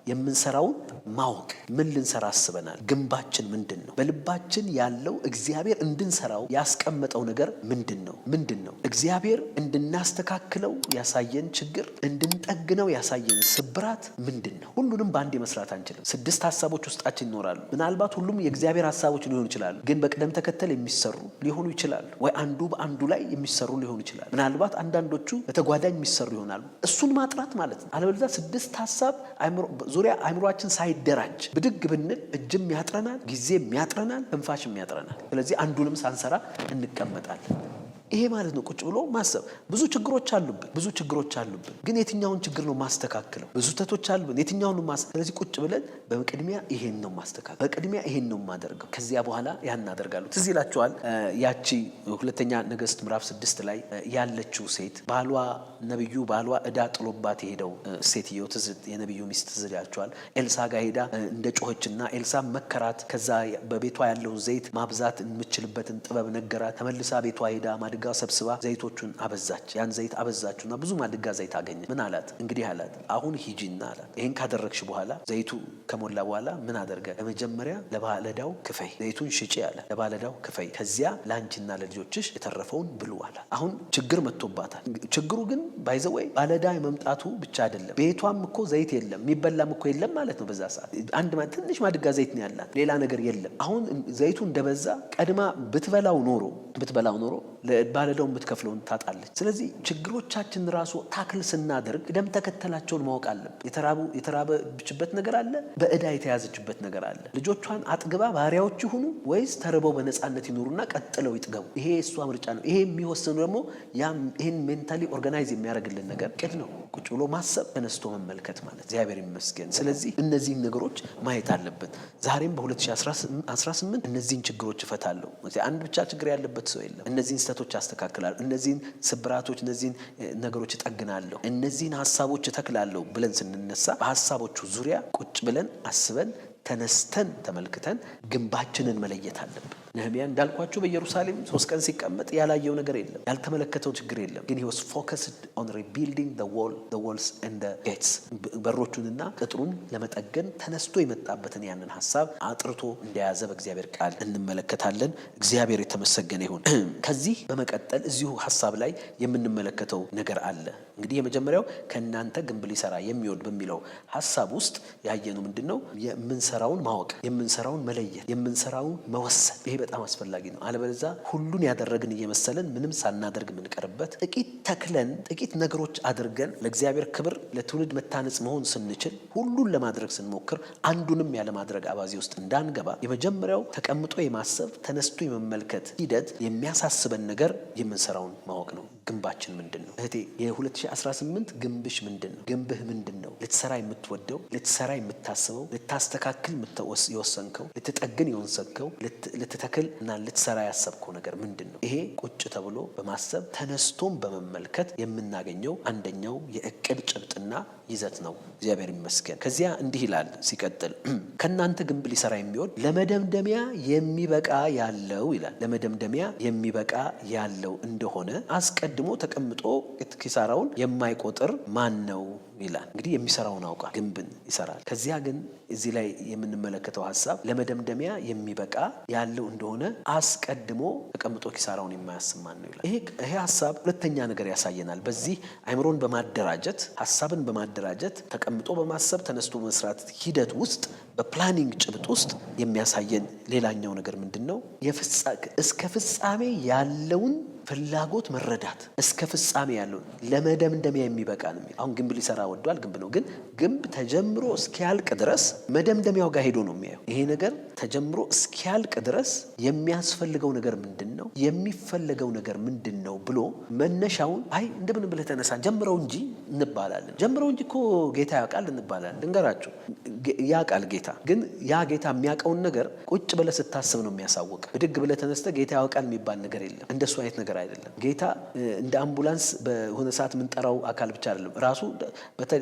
የምንሰራውን ማወቅ። ምን ልንሰራ አስበናል? ግንባችን ምንድን ነው? በልባችን ያለው እግዚአብሔር እንድንሰራው ያስቀመጠው ነገር ምንድን ነው? እግዚአብሔር እንድናስተካክለው ያሳየን ችግር፣ እንድንጠግነው ያሳየን ስብራት ምንድን ነው? ሁሉንም በአንድ መስራት አንችልም። 6 ሀሳቦች ውስጣችን ይኖራሉ። ምናልባት ሁሉም የእግዚአብሔር ሀሳቦች ሊሆኑ ይችላሉ፣ ግን በቅደም ተከተል የሚሰሩ ሊሆኑ ይችላሉ። ወይ አንዱ በአንዱ ላይ የሚሰሩ ሊሆኑ ይችላሉ። ምናልባት አንዳንዶቹ በተጓዳኝ የሚሰሩ ይሆናሉ። እሱን ማጥራት ማለት ነው። አለበለዚያ 6 ሀሳብ ዙሪያ አይምሮአችን ሳይደራጅ ብድግ ብንል እጅም ያጥረናል፣ ጊዜም ያጥረናል፣ ትንፋሽም ያጥረናል። ስለዚህ አንዱንም ሳንሰራ እንቀመጣለን። ይሄ ማለት ነው ቁጭ ብሎ ማሰብ። ብዙ ችግሮች አሉብን፣ ግን የትኛውን ችግር ነው ማስተካከለው? ብዙ ተቶች አሉብን፣ የትኛውን ነው ስለዚህ ቁጭ ብለን በቅድሚያ ይሄን ነው ማስተካከል፣ በቅድሚያ ይሄን ነው ማደርገው፣ ከዚያ በኋላ ያን እናደርጋለሁ። ትዝ ይላችኋል ያቺ ሁለተኛ ነገሥት ምዕራፍ 6 ላይ ያለችው ሴት ነብዩ ባሏ ዕዳ ጥሎባት የሄደው ሴትዮ የነብዩ ሚስት ትዝ ይላችኋል። ኤልሳ ጋር ሄዳ እንደ ጮኸችና ኤልሳ መከራት። ከዛ በቤቷ ያለውን ዘይት ማብዛት የምችልበትን ጥበብ ነገራት። ተመልሳ ቤቷ ሄዳ ማድጋ ሰብስባ ዘይቶቹን አበዛች። ያን ዘይት አበዛችሁና ብዙ ማድጋ ዘይት አገኘ። ምን አላት? እንግዲህ አላት አሁን ሂጂና አላት ይሄን ካደረግሽ በኋላ ዘይቱ ከሞላ በኋላ ምን አደርገ? ለመጀመሪያ ለባለዳው ክፈይ፣ ዘይቱን ሽጪ አለ። ለባለዳው ክፈይ፣ ከዚያ ላንቺና ለልጆችሽ የተረፈውን ብሉ አለ። አሁን ችግር መጥቶባታል። ችግሩ ግን ባይዘወይ ባለዳ መምጣቱ ብቻ አይደለም። ቤቷም እኮ ዘይት የለም፣ የሚበላም እኮ የለም ማለት ነው። በዛ ሰዓት ትንሽ ማድጋ ዘይት ነው ያላት፣ ሌላ ነገር የለም። አሁን ዘይቱ እንደበዛ ቀድማ ብትበላው ኖሮ ባለዳው የምትከፍለውን ታጣለች። ስለዚህ ችግሮቻችን ራሱ ታክል ስናደርግ ደም ተከተላቸውን ማወቅ አለብን። የተራበችበት ነገር አለ፣ በዕዳ የተያዘችበት ነገር አለ። ልጆቿን አጥግባ ባሪያዎች ይሁኑ ወይስ ተርበው በነፃነት ይኖሩና ቀጥለው ይጥገቡ? ይሄ እሷ ምርጫ ነው። ይሄ የሚወሰኑ ደግሞ ይህን ሜንታሊ ኦርጋናይዝ የሚያደርግልን ነገር ቅድ ነው። ቁጭ ብሎ ማሰብ፣ ተነስቶ መመልከት ማለት እግዚአብሔር ይመስገን። ስለዚህ እነዚህን ነገሮች ማየት አለብን። ዛሬም በ2018 እነዚህን ችግሮች እፈታለሁ። አንድ ብቻ ችግር ያለበት ሰው የለም። እነዚህን ስህተቶች አስተካክላለሁ፣ እነዚህን ስብራቶች፣ እነዚህን ነገሮች እጠግናለሁ፣ እነዚህን ሀሳቦች እተክላለሁ ብለን ስንነሳ በሀሳቦቹ ዙሪያ ቁጭ ብለን አስበን ተነስተን ተመልክተን ግንባችንን መለየት አለብን። ነህምያ እንዳልኳቸው በኢየሩሳሌም 3 ቀን ሲቀመጥ ያላየው ነገር የለም፣ ያልተመለከተው ችግር የለም። ግን he was focused on rebuilding the walls and the gates። በሮቹንና ቅጥሩን ለመጠገን ተነስቶ የመጣበትን ያንን ሀሳብ አጥርቶ እንደያዘ በእግዚአብሔር ቃል እንመለከታለን። እግዚአብሔር የተመሰገነ ይሁን። ከዚህ በመቀጠል እዚሁ ሀሳብ ላይ የምንመለከተው ነገር አለ። እንግዲህ የመጀመሪያው ከእናንተ ግንብ ሊሰራ የሚወድ በሚለው ሀሳብ ውስጥ ያየነው ምንድነው? የምንሰራውን ማወቅ፣ የምንሰራውን መለየት፣ የምንሰራውን መወሰን። ይሄ በጣም አስፈላጊ ነው። አለበለዚያ ሁሉን ያደረግን እየመሰለን ምንም ሳናደርግ የምንቀርበት፣ ጥቂት ተክለን ጥቂት ነገሮች አድርገን ለእግዚአብሔር ክብር ለትውልድ መታነጽ መሆን ስንችል ሁሉን ለማድረግ ስንሞክር አንዱንም ያለማድረግ አባዜ ውስጥ እንዳንገባ የመጀመሪያው ተቀምጦ የማሰብ ተነስቶ የመመልከት ሂደት የሚያሳስበን ነገር የምንሰራውን ማወቅ ነው። ግንባችን ምንድን ነው? እህቴ የ2018 ግንብሽ ምንድን ነው? ግንብህ ምንድን ነው? ልትሰራ የምትወደው፣ ልትሰራ የምታስበው፣ ልታስተካክል የወሰንከው፣ ልትጠግን የወሰንከው፣ ልትተክል እና ልትሰራ ያሰብከው ነገር ምንድን ነው? ይሄ ቁጭ ተብሎ በማሰብ ተነስቶም በመመልከት የምናገኘው አንደኛው የእቅድ ጭብጥና ይዘት ነው። እግዚአብሔር ይመስገን። ከዚያ እንዲህ ይላል ሲቀጥል ከእናንተ ግንብ ሊሰራ የሚሆን ለመደምደሚያ የሚበቃ ያለው ይላል። ለመደምደሚያ የሚበቃ ያለው እንደሆነ አስቀድሞ ተቀምጦ ኪሳራውን የማይቆጥር ማን ነው ይላል። እንግዲህ የሚሰራውን አውቃል፣ ግንብን ይሰራል። ከዚያ ግን እዚህ ላይ የምንመለከተው ሀሳብ ለመደምደሚያ የሚበቃ ያለው እንደሆነ አስቀድሞ ተቀምጦ ኪሳራውን የማያስብ ማን ነው ይላል። ይሄ ሀሳብ ሁለተኛ ነገር ያሳየናል። በዚህ አእምሮን በማደራጀት ሀሳብን በማደራጀት ተቀምጦ በማሰብ ተነስቶ መስራት ሂደት ውስጥ በፕላኒንግ ጭብጥ ውስጥ የሚያሳየን ሌላኛው ነገር ምንድን ነው? እስከ ፍጻሜ ያለውን ፍላጎት መረዳት። እስከ ፍጻሜ ያለውን ለመደምደሚያ የሚበቃ ነው። አሁን ግንብ ሊሰራ ወዷል፣ ግንብ ነው። ግን ግንብ ተጀምሮ እስኪያልቅ ድረስ መደምደሚያው ጋር ሄዶ ነው የሚያየው። ይሄ ነገር ተጀምሮ እስኪያልቅ ድረስ የሚያስፈልገው ነገር ምንድን ነው፣ የሚፈለገው ነገር ምንድን ነው ብሎ መነሻውን አይ እንደምን ብለህ ተነሳ ጀምረው እንጂ እንባላለን። ጀምረው እንጂ እኮ ጌታ ያውቃል እንባላለን። ልንገራችሁ፣ ያውቃል ጌታ። ግን ያ ጌታ የሚያውቀውን ነገር ቁጭ ብለህ ስታስብ ነው የሚያሳውቅ። ብድግ ብለህ ተነስተህ ጌታ ያውቃል የሚባል ነገር የለም። እንደሱ አይነት ነገር አይደለም። ጌታ እንደ አምቡላንስ በሆነ ሰዓት የምንጠራው አካል ብቻ አይደለም። ራሱ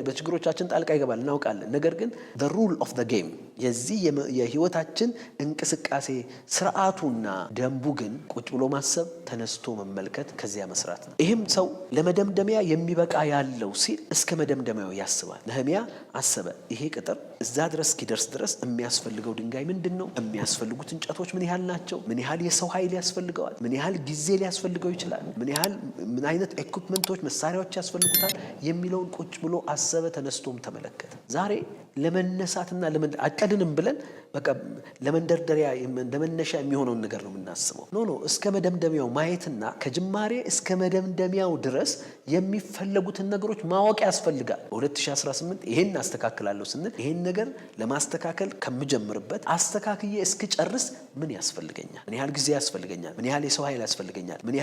በችግሮቻችን ጣልቃ ይገባል፣ እናውቃለን። ነገር ግን the rule of the game የዚህ የህይወታችን እንቅስቃሴ ስርዓቱና ደንቡ ግን ቁጭ ብሎ ማሰብ፣ ተነስቶ መመልከት፣ ከዚያ መስራት ነው። ይህም ሰው ለመደምደሚያ የሚበቃ ያለው ሲል እስከ መደምደሚያው ያስባል። ነህምያ አሰበ። ይሄ ቅጥር እዛ ድረስ እስኪደርስ ድረስ የሚያስፈልገው ድንጋይ ምንድን ነው? የሚያስፈልጉት እንጨቶች ምን ያህል ናቸው? ምን ያህል የሰው ኃይል ያስፈልገዋል? ምን ያህል ጊዜ ሊያስፈልገው ይችላል? ምን አይነት ኢኩፕመንቶች መሳሪያዎች ያስፈልጉታል? የሚለውን ቁጭ ብሎ አሰበ፣ ተነስቶም ተመለከተ። ዛሬ ለመነሳትና አቀድንም ብለን በቃ ለመንደርደሪያ ለመነሻ የሚሆነውን ነገር ነው የምናስበው። ኖ እስከ መደምደሚያው ማየትና ከጅማሬ እስከ መደምደሚያው ድረስ የሚፈለጉትን ነገሮች ማወቅ ያስፈልጋል። በ2018 ይሄን አስተካክላለሁ ስንል ይሄን ነገር ለማስተካከል ከምጀምርበት አስተካክዬ እስክጨርስ ምን ያስፈልገኛል? ምን ያህል ጊዜ ያስፈልገኛል? ምን ያህል የሰው ኃይል ያስፈልገኛል? ምን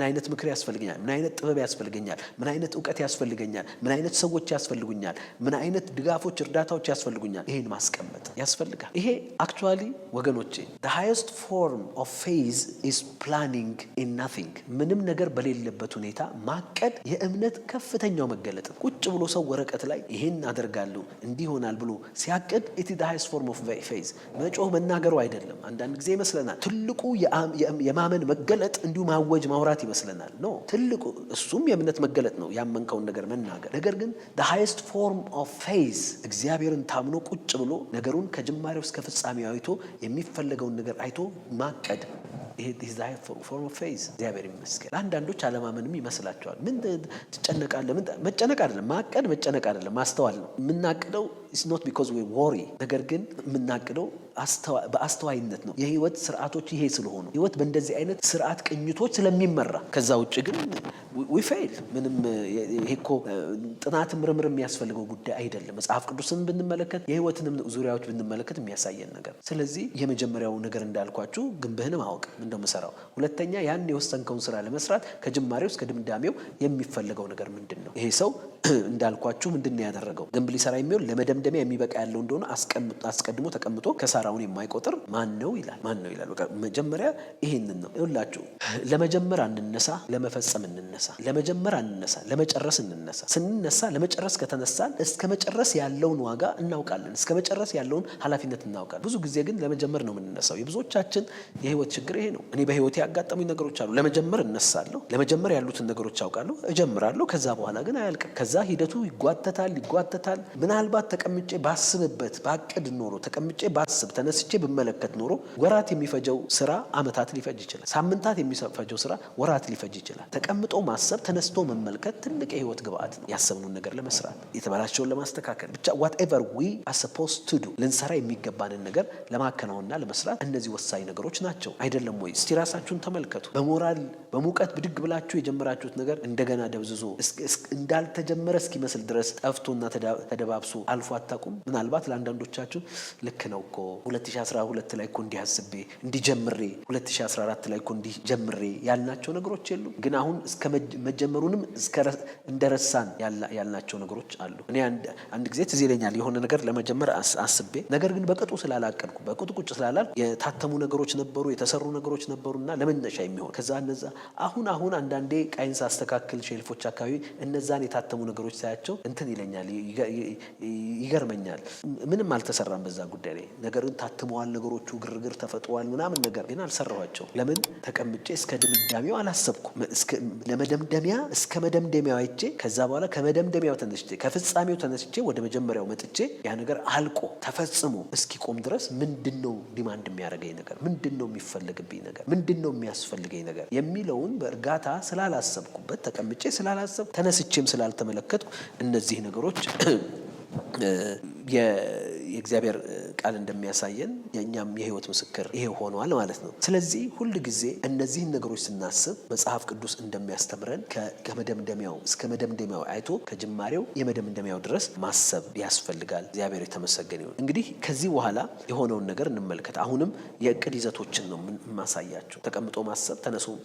አይነት ምክር ያስፈልገኛል? ምን አይነት ጥበብ ያስፈልገኛል? ምን አይነት እውቀት ያስፈልገኛል? ምን አይነት ሰዎች ያስፈልጉኛል? ምን አይነት ድጋፎች፣ እርዳታዎች ያስፈልጉኛል? ይሄን ማስቀመጥ ያስፈልጋል። ይሄ አክቹአሊ ወገኖቼ the highest form of faith is planning in nothing። ምንም ነገር በሌለበት ሁኔታ ማቀድ የእምነት ከፍተኛው መገለጥ ነው። ቁጭ ብሎ ሰው ወረቀት ላይ ይሄን አደርጋለሁ እንዲህ ይሆናል ብሎ ሲያቅድ it is the highest form of faith። መጮህ መናገሩ አይደለም። አንዳንድ ጊዜ ይመስለናል ትልቁ የማመን መገለጥ እንዲሁ ማወጅ ማውራት ይመስለናል። ኖ ትልቁ እሱም የእምነት መገለጥ ነው፣ ያመንከውን ነገር መናገር። ነገር ግን the highest form of faith እግዚአብሔርን ታምኖ ቁጭ ብሎ ነገሩን ከጅማሬው እስከ ፍጻሜው አይቶ የሚፈለገውን ነገር አይቶ ማቀድ። ይሄ ዲዛይር ፎርም ኦፍ ፌዝ። እግዚአብሔር ይመስገን። አንዳንዶች አለማመንም ይመስላቸዋል። ምን ትጨነቃለህ? መጨነቅ አይደለም ማቀድ፣ መጨነቅ አይደለም ማስተዋል ነው። የምናቅደው is not because we worry። ነገር ግን የምናቅደው በአስተዋይነት ነው። የህይወት ስርዓቶች ይሄ ስለሆኑ ህይወት በእንደዚህ አይነት ስርዓት ቅኝቶች ስለሚመራ፣ ከዛ ውጭ ግን we fail። ምንም ይሄ እኮ ጥናት ምርምር የሚያስፈልገው ጉዳይ አይደለም። መጽሐፍ ቅዱስን ብንመለከት የህይወትንም ዙሪያዎች ብንመለከት የሚያሳየን ነገር። ስለዚህ የመጀመሪያው ነገር እንዳልኳችሁ ግንብህን ማወቅ እንደምሰራው። ሁለተኛ ያን የወሰንከውን ስራ ለመስራት ከጅማሬው እስከ ድምዳሜው የሚፈልገው ነገር ምንድን ነው? ይሄ ሰው እንዳልኳችሁ ምንድን ነው ያደረገው? ግንብ ሊሰራ የሚሆን ለመደምደሚያ የሚበቃ ያለው እንደሆነ አስቀድሞ ተቀምጦ ከሳራውን የማይቆጥር ማን ነው ይላል። ማን ነው ይላል። በቃ መጀመሪያ ይሄንን ነው ይላችሁ። ለመጀመር አንነሳ፣ ለመፈጸም እንነሳ። ለመጀመር አንነሳ፣ ለመጨረስ እንነሳ። ስንነሳ ለመጨረስ ከተነሳን እስከ መጨረስ ያለውን ዋጋ እናውቃለን። እስከ መጨረስ ያለውን ኃላፊነት እናውቃለን። ብዙ ጊዜ ግን ለመጀመር ነው የምንነሳው። የብዙዎቻችን የህይወት ችግር ይሄ ነው። እኔ በህይወቴ ያጋጠሙኝ ነገሮች አሉ። ለመጀመር እነሳለሁ፣ ለመጀመር ያሉትን ነገሮች አውቃለሁ፣ እጀምራለሁ። ከዛ በኋላ ግን አያልቅም። ከዛ ሂደቱ ይጓተታል። ምናልባት ተቀምጬ ባስብበት ባቅድ ኖሮ ተቀምጬ ባስብ ተነስቼ ብመለከት ኖሮ ወራት የሚፈጀው ስራ አመታት ሊፈጅ ይችላል። ሳምንታት የሚፈጀው ስራ ወራት ሊፈጅ ይችላል። ተቀምጦ ማሰብ፣ ተነስቶ መመልከት ትልቅ የህይወት ግብአት ነው። ያሰብነውን ነገር ለመስራት፣ የተበላሸውን ለማስተካከል፣ ብቻ whatever we are supposed to do ልንሰራ የሚገባንን ነገር ለማከናወንና ለመስራት እነዚህ ወሳኝ ነገሮች ናቸው። አይደለም ወይ? እስቲ ራሳችሁን ተመልከቱ። በሞራል በሙቀት ብድግ ብላችሁ የጀመራችሁት ነገር እንደገና ደብዝዞ እንዳልተጀመረ የተጀመረ እስኪመስል ድረስ ጠፍቶና ተደባብሶ አልፎ አታውቁም? ምናልባት ለአንዳንዶቻችሁ ልክ ነው እኮ 2012 ላይ እኮ እንዲህ አስቤ እንዲጀምሬ 2014 ላይ እኮ እንዲህ ጀምሬ ያልናቸው ነገሮች የሉም? ግን አሁን እስከ መጀመሩንም እንደረሳን ያልናቸው ነገሮች አሉ። እኔ አንድ ጊዜ ትዝ ይለኛል የሆነ ነገር ለመጀመር አስቤ ነገር ግን በቅጡ ስላላቀድኩ በቅጡ ቁጭ ስላላል የታተሙ ነገሮች ነበሩ፣ የተሰሩ ነገሮች ነበሩና ለመነሻ የሚሆን ከዛ እነዛ አሁን አንዳንዴ ቃይን ሳስተካክል ሼልፎች አካባቢ እነዛን የታተሙ ነገሮች ሳያቸው እንትን ይለኛል፣ ይገርመኛል። ምንም አልተሰራም በዛ ጉዳይ ላይ ነገርን ታትመዋል፣ ነገሮቹ ግርግር ተፈጥሯል ምናምን ነገር ግን አልሰራኋቸው። ለምን ተቀምጬ እስከ ድምዳሜው አላሰብኩም። እስከ መደምደሚያው አይቼ ከዛ በኋላ ከመደምደሚያው ተነስቼ ከፍጻሜው ተነስቼ ወደ መጀመሪያው መጥቼ ያ ነገር አልቆ ተፈጽሞ እስኪቆም ድረስ ምንድነው ዲማንድ የሚያደርገኝ ነገር፣ ምንድነው የሚፈልግብኝ ነገር፣ ምንድነው የሚያስፈልገኝ ነገር የሚለውን በእርጋታ ስላላሰብኩበት ተቀምጬ ስላላሰብ ተነስቼም ስላልተመለከትኩ እነዚህ ነገሮች የእግዚአብሔር ቃል እንደሚያሳየን የእኛም የህይወት ምስክር ይሄ ሆኗል ማለት ነው። ስለዚህ ሁል ጊዜ እነዚህን ነገሮች ስናስብ መጽሐፍ ቅዱስ እንደሚያስተምረን ከመደምደሚያው እስከ መደምደሚያው አይቶ ከጅማሬው የመደምደሚያው ድረስ ማሰብ ያስፈልጋል። እግዚአብሔር የተመሰገነ ይሁን። እንግዲህ ከዚህ በኋላ የሆነውን ነገር እንመልከት። አሁንም የእቅድ ይዘቶችን ነው የማሳያቸው። ተቀምጦ ማሰብ፣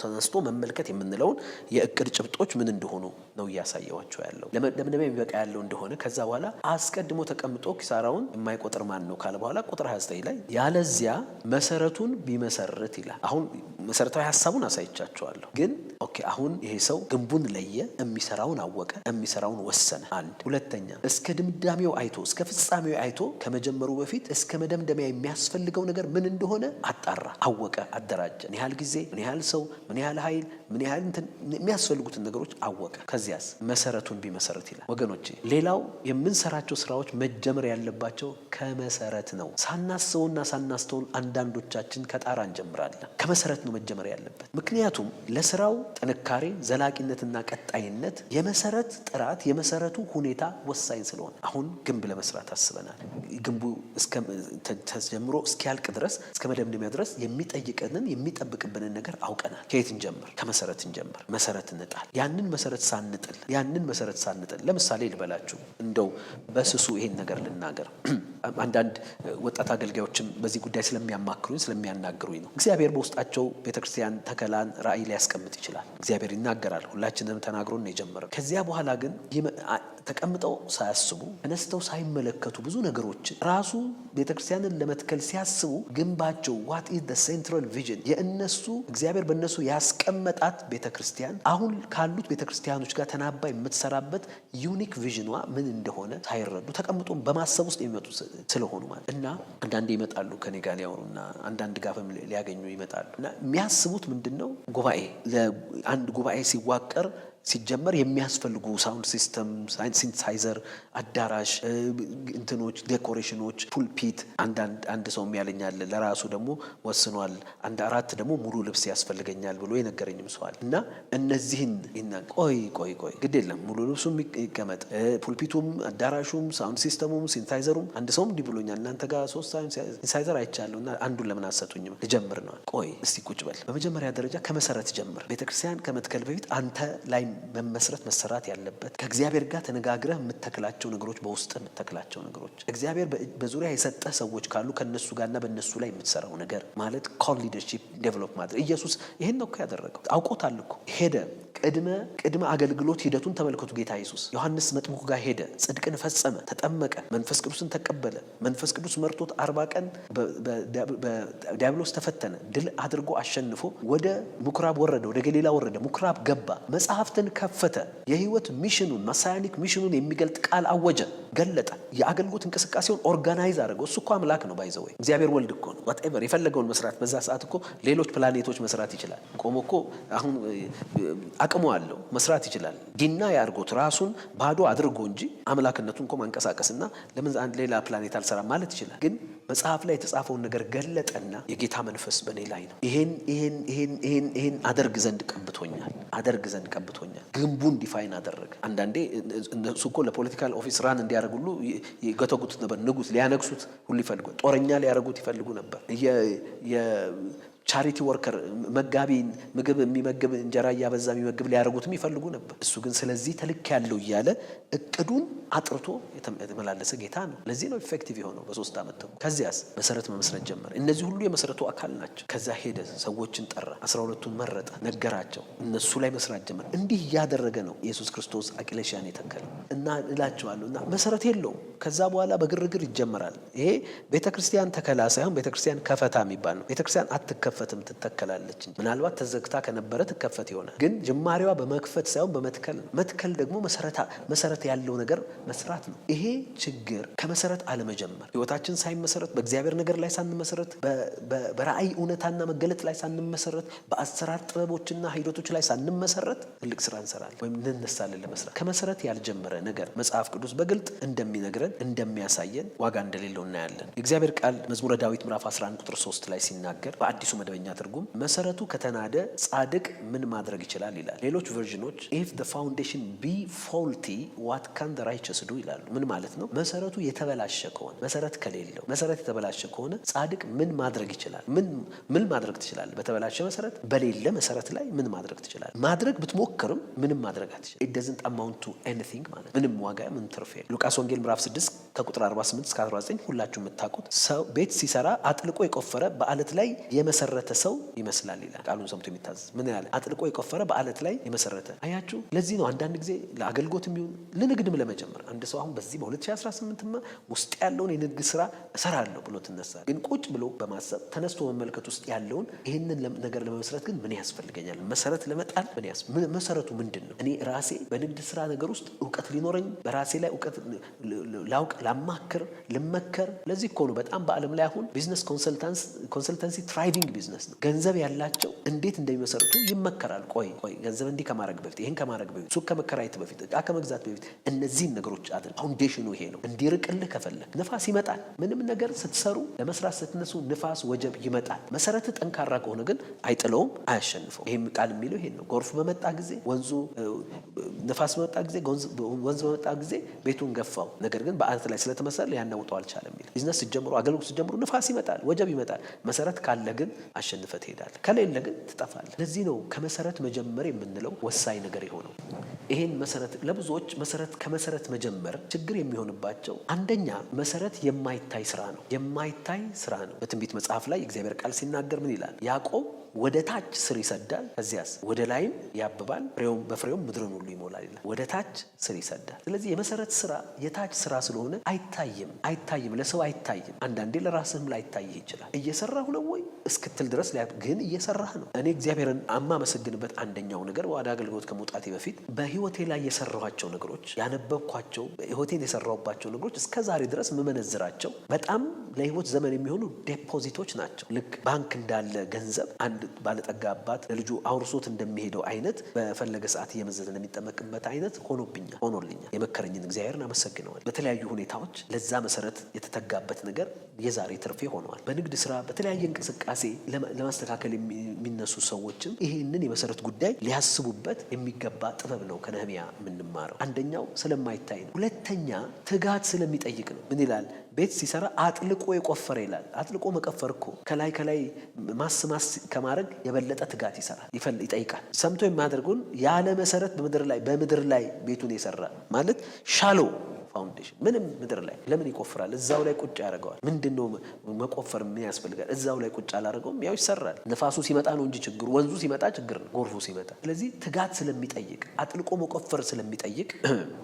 ተነስቶ መመልከት የምንለውን የእቅድ ጭብጦች ምን እንደሆኑ ነው እያሳየዋቸው ያለው። ለመደምደሚያ የሚበቃ ያለው እንደሆነ ከዛ በኋላ አስቀድሞ ተቀምጦ ኪሳራውን የማይቆጥር ማን ነው ካለ በኋላ ቁጥር 29 ላይ ያለዚያ መሰረቱን ቢመሰርት ይላል። አሁን መሰረታዊ ሀሳቡን አሳይቻቸዋለሁ። ግን ኦኬ አሁን ይሄ ሰው ግንቡን ለየ፣ የሚሰራውን አወቀ፣ የሚሰራውን ወሰነ። አንድ ሁለተኛ እስከ ድምዳሜው አይቶ እስከ ፍጻሜው አይቶ ከመጀመሩ በፊት እስከ መደምደሚያ የሚያስፈልገው ነገር ምን እንደሆነ አጣራ፣ አወቀ፣ አደራጀ። ምን ያህል ጊዜ፣ ምን ያህል ሰው፣ ምን ያህል ኃይል፣ ምን ያህል የሚያስፈልጉትን ነገሮች አወቀ። ከዚያስ መሰረቱን ቢመሰርት ይላል። ወገኖቼ ሌላው የምንሰራቸው ስራዎች መጀመር ያለባቸው ከመሰረት ነው። ሳናስበውና ሳናስተውል አንዳንዶቻችን ከጣራ እንጀምራለን። ከመሰረት ነው መጀመር ያለበት። ምክንያቱም ለስራው ጥንካሬ፣ ዘላቂነትና ቀጣይነት የመሰረት ጥራት፣ የመሰረቱ ሁኔታ ወሳኝ ስለሆነ አሁን ግንብ ለመስራት አስበናል። ግንቡ ተጀምሮ እስኪያልቅ ድረስ እስከ መደምደሚያ ድረስ የሚጠብቅብንን ነገር አውቀናል። ከየት እንጀምር? ከመሰረት እንጀምር። መሰረት እንጣል። ያንን መሰረት ሳንጥል ለምሳሌ ልበላችሁ እንደው በስሱ ይሄን ነገር ልናገር። አንዳንድ ወጣት አገልጋዮችም በዚህ ጉዳይ ስለሚያናግሩኝ ነው። እግዚአብሔር በውስጣቸው ቤተክርስቲያን ተከላን ራዕይ ሊያስቀምጥ ይችላል። እግዚአብሔር ይናገራል። ሁላችንም ተናግሮን ነው የጀመረው። ከዚያ በኋላ ግን ተቀምጠው ሳያስቡ ተነስተው ሳይመለከቱ ብዙ ነገሮች ራሱ ቤተክርስቲያንን ለመትከል ሲያስቡ ግንባቸው what is the central vision የእነሱ እግዚአብሔር በእነሱ ያስቀመጣት ቤተክርስቲያን አሁን ካሉት ቤተክርስቲያኖች ጋር ተናባ የምትሰራበት ዩኒክ ቪዥኗ ምን እንደሆነ ሳይረዱ ተቀምጦ በማሰብ ውስጥ የሚመጡ ስለሆኑ ማለት እና አንዳንዴ ይመጣሉ ከኔ ጋር ሊያወሩና አንዳንድ ጋፍም ሊያገኙ ይመጣሉ እና የሚያስቡት ምንድነው አንድ ጉባኤ ሲዋቀር ሲጀመር የሚያስፈልጉ ሳውንድ ሲስተም፣ ሲንተሳይዘር፣ አዳራሽ እንትኖች፣ ዴኮሬሽኖች፣ ፑልፒት አንድ ሰው የሚያለኛል ለራሱ ደግሞ ወስኗል። አንድ 4 ደግሞ ሙሉ ልብስ ያስፈልገኛል ብሎ የነገረኝም ሰዋል እና እነዚህን ቆይ ግድ የለም ሙሉ ልብሱም ይቀመጥ፣ ፑልፒቱም፣ አዳራሹም፣ ሳውንድ ሲስተሙም፣ ሲንተሳይዘሩም አንድ ሰውም እንዲህ ብሎኛል እናንተ ጋር 3 ሲንተሳይዘር አይቻለሁ እና አንዱን ለምን አሰጡኝም ልጀምር ነው። ቆይ እስቲ ቁጭ በል። በመጀመሪያ ደረጃ ከመሰረት ጀምር። ቤተክርስቲያን ከመትከል በፊት አንተ ላይ መሰራት ያለበት ከእግዚአብሔር ጋር ተነጋግረህ የምትተክላቸው ነገሮች፣ በውስጥ የምትተክላቸው ነገሮች፣ እግዚአብሔር በዙሪያ የሰጠ ሰዎች ካሉ ከነሱ ጋርና በነሱ ላይ የምትሰራው ነገር ማለት ኮል ሊደርሺፕ ዴቨሎፕ ማድረግ። ኢየሱስ ይሄን ነው ያደረገው። አውቆታል እኮ ሄደ። ቅድመ አገልግሎት ሂደቱን ተመልከቱ። ጌታ ኢየሱስ ዮሐንስ መጥምቁ ጋር ሄደ፣ ጽድቅን ፈጸመ፣ ተጠመቀ፣ መንፈስ ቅዱስን ተቀበለ። መንፈስ ቅዱስ መርቶት 40 ቀን በዲያብሎስ ተፈተነ፣ ድል አድርጎ አሸንፎ ወደ ምኩራብ ወረደ፣ ወደ ገሊላ ወረደ፣ ምኩራብ ገባ፣ መጽሐፍትን ከፈተ፣ የህይወት ሚሽኑን ማሳያኒክ ሚሽኑን የሚገልጥ ቃል አወጀ፣ ገለጠ። የአገልግሎት እንቅስቃሴውን ኦርጋናይዝ አደረገው። እሱ እኮ አምላክ ነው፣ ባይዘው እግዚአብሔር ወልድ እኮ ነው። whatever የፈለገውን መስራት በዛ ሰዓት እኮ ሌሎች ፕላኔቶች መስራት ይችላል። ቆሞ እኮ አሁን አቅሙ አለው መስራት ይችላል። ዲና ያርጎት ራሱን ባዶ አድርጎ እንጂ አምላክነቱን እኮ ማንቀሳቀስና ለምን አንድ ሌላ ፕላኔት አልሰራም ማለት ይችላል። ግን መጽሐፍ ላይ የተጻፈውን ነገር ገለጠና የጌታ መንፈስ በእኔ ላይ ነው፣ ይሄን አደርግ ዘንድ ቀብቶኛል። ግንቡን ዲፋይን አደረገ። አንዳንዴ እነሱ እኮ ለፖለቲካል ኦፊስ ራን እንዲያደርጉሉ ይገተጉት ነበር። ንጉስ ሊያነግሱት ሁሉ ይፈልጉ፣ ጦረኛ ሊያደርጉት ይፈልጉ ነበር። ቻሪቲ ወርከር መጋቢ ምግብ የሚመግብ እንጀራ እያበዛ የሚመግብ ሊያደርጉትም ይፈልጉ ነበር። እሱ ግን ስለዚህ ተልክ ያለው እያለ እቅዱን አጥርቶ የተመላለሰ ጌታ ነው። ለዚህ ነው ኢፌክቲቭ የሆነው በ3 ዓመት ተኩል። ከዚያስ መሰረት መመስረት ጀመረ። እነዚህ ሁሉ የመሰረቱ አካል ናቸው። ከዛ ሄደ፣ ሰዎችን ጠራ፣ 12ቱን መረጠ፣ ነገራቸው፣ እነሱ ላይ መስራት ጀመረ። እንዲህ እያደረገ ነው ኢየሱስ ክርስቶስ አቂለሽያን የተከለው እና እላቸዋለሁ እና መሰረት የለውም። ከዛ በኋላ በግርግር ይጀመራል። ይሄ ቤተክርስቲያን ተከላ ሳይሆን ቤተክርስቲያን ከፈታ የሚባል ነው። ቤተክርስቲያን አትከፈትም፣ ትተከላለች። ምናልባት ተዘግታ ከነበረ ትከፈት ይሆናል። ግን ጅማሬዋ በመክፈት ሳይሆን በመትከል ነው። መትከል ደግሞ መሰረት ያለው ነገር መስራት ነው። ይሄ ችግር ከመሰረት አለመጀመር፣ ህይወታችን ሳይመሰረት፣ በእግዚአብሔር ነገር ላይ ሳንመሰረት፣ በራእይ እውነታና መገለጥ ላይ ሳንመሰረት፣ በአሰራር ጥበቦችና ሂደቶች ላይ ሳንመሰረት ትልቅ ስራ እንሰራለን ወይም እንነሳለን ለመስራት። ከመሰረት ያልጀመረ ነገር መጽሐፍ ቅዱስ በግልጥ እንደሚነግረን እንደሚያሳየን ዋጋ እንደሌለው እናያለን። የእግዚአብሔር ቃል መዝሙረ ዳዊት ምዕራፍ 11 ቁጥር 3 ላይ ሲናገር በአዲሱ መደበኛ ትርጉም መሰረቱ ከተናደ ጻድቅ ምን ማድረግ ይችላል ይላል። ሌሎች ቨርዥኖች if the foundation be faulty what can the righteous do ይላሉ። ምን ማለት ነው? መሰረቱ የተበላሸ ከሆነ፣ መሰረት ከሌለው፣ መሰረት የተበላሸ ከሆነ ጻድቅ ምን ማድረግ ይችላል? ምን ማድረግ ትችላለህ? በተበላሸ መሰረት፣ በሌለ መሰረት ላይ ምን ማድረግ ትችላለህ? ማድረግ ብትሞክርም ምንም ማድረግ አትችልም። it doesn't amount to anything ማለት ምንም ዋጋ ምን ትርፍ የለም። ሉቃስ ወንጌል ምዕራፍ 6 ከቁጥር 48 እስከ 19 ሁላችሁ የምታውቁት ሰው ቤት ሲሰራ አጥልቆ የቆፈረ በአለት ላይ የመሰረተ ሰው ይመስላል ይላል። ቃሉን ሰምቶ የሚታዘዝ ምን ያለ አጥልቆ የቆፈረ በአለት ላይ የመሰረተ። አያችሁ፣ ለዚህ ነው አንዳንድ ጊዜ ለአገልግሎት የሚሆን ለንግድም ለመጀመር አንድ ሰው አሁን በዚህ በ2018 ውስጥ ያለውን የንግድ ስራ እሰራለሁ ብሎ ትነሳ፣ ግን ቁጭ ብሎ በማሰብ ተነስቶ መመልከት ውስጥ ያለውን ይህንን ነገር ለመመስረት ግን ምን ያስፈልገኛል? መሰረት ለመጣል መሰረቱ ምንድን ነው? እኔ ራሴ በንግድ ስራ ነገር ውስጥ እውቀት ሊኖረኝ፣ በራሴ ላይ እውቀት ላውቅ፣ ላማክር፣ ልመከር። ለዚህ እኮ ነው በጣም በዓለም ላይ አሁን ቢዝነስ ኮንሰልታንሲ ትራይቪንግ ቢዝነስ ነው። ገንዘብ ያላቸው እንዴት እንደሚመሰርቱ ይመከራል። ቆይ ገንዘብ እንዲህ ከማድረግ በፊት፣ ይሄን ከማድረግ በፊት፣ ሱቅ ከመከራየት በፊት፣ እቃ ከመግዛት በፊት እነዚህን ነገሮች አድርግ። ፋውንዴሽኑ ይሄ ነው። እንዲርቅልህ ከፈለግ ንፋስ ይመጣል። ምንም ነገር ስትሰሩ ለመስራት ስትነሱ ንፋስ፣ ወጀብ ይመጣል። መሰረት ጠንካራ ከሆነ ግን አይጥለውም፣ አያሸንፈው። ይሄም ቃል የሚለው ይሄን ነው። ጎርፍ በመጣ ጊዜ ወንዙ፣ ንፋስ በመጣ ጊዜ ወንዝ በመጣ ጊዜ ቤቱን ገፋው፣ ነገር ግን በአለት ላይ ስለተመሰለ ያናውጠው አልቻለም የሚል። ቢዝነስ ስትጀምሩ፣ አገልግሎት ስትጀምሩ ንፋስ ይመጣል፣ ወጀብ ይመጣል። መሰረት ካለ ግን አሸንፈ ትሄዳለህ፣ ከሌለ ግን ትጠፋለህ። ለዚህ ነው ከመሰረት መጀመር የምንለው ወሳኝ ነገር የሆነው። ይሄን መሰረት ለብዙዎች ከመሰረት መጀመር ችግር የሚሆንባቸው አንደኛ መሰረት የማይታይ ስራ ነው። የማይታይ ስራ ነው። በትንቢት መጽሐፍ ላይ የእግዚአብሔር ቃል ሲናገር ምን ይላል? ያዕቆብ ወደ ታች ስር ይሰዳል፣ ከዚያስ ወደ ላይም ያብባል፣ በፍሬውም ምድርን ሁሉ ይሞላል ይላል። ወደ ታች ስር ይሰዳል። ስለዚህ የመሰረት ስራ የታች ስራ ስለሆነ አይታይም፣ ለሰው አይታይም። አንዳንዴ ለራስህም ላይታይህ ይችላል። እየሰራሁ ነው ወይ እስክትል ድረስ ግን እየሰራህ ነው። እኔ እግዚአብሔርን አማመሰግንበት አንደኛው ነገር ወደ አገልግሎት ከመውጣቴ በፊት በህይወቴ ላይ የሰራኋቸው ነገሮች፣ ያነበብኳቸው ህይወቴን የሰራሁባቸው ነገሮች እስከ ዛሬ ድረስ የምመነዝራቸው በጣም ለህይወት ዘመን የሚሆኑ ዴፖዚቶች ናቸው። ልክ ባንክ እንዳለ ገንዘብ አንድ ባለጠጋ አባት ለልጁ አውርሶት እንደሚሄደው አይነት በፈለገ ሰዓት እየመዘዘ እንደሚጠመቅበት አይነት ሆኖልኛል። የመከረኝን እግዚአብሔርን አመሰግነዋል። በተለያዩ ሁኔታዎች ለዛ መሰረት የተተጋበት ነገር የዛሬ ትርፌ ሆነዋል። በንግድ ስራ፣ በተለያየ እንቅስቃሴ ለማስተካከል የሚነሱ ሰዎችም ይህንን የመሰረት ጉዳይ ሊያስቡበት የሚገባ ጥበብ ነው ከነህምያ የምንማረው። አንደኛው ስለማይታይ ነው። ሁለተኛ ትጋት ስለሚጠይቅ ነው። ምን ይላል? ቤት ሲሰራ አጥልቆ የቆፈረ ይላል። አጥልቆ መቀፈር እኮ ከላይ ማስ ከማድረግ የበለጠ ትጋት ይጠይቃል። ሰምቶ የሚያደርጉን ያለ መሰረት በምድር ላይ ቤቱን የሰራ ማለት ሻሎ ፋውንዴሽን ምንም ምድር ላይ ለምን ይቆፍራል? እዛው ላይ ቁጭ ያደርገዋል። ምንድነው መቆፈር? ምን ያስፈልጋል? እዛው ላይ ቁጭ አላደረገውም። ያው ይሰራል። ንፋሱ ሲመጣ ነው እንጂ ችግሩ፣ ወንዙ ሲመጣ ችግር ነው፣ ጎርፉ ሲመጣ። ስለዚህ ትጋት ስለሚጠይቅ፣ አጥልቆ መቆፈር ስለሚጠይቅ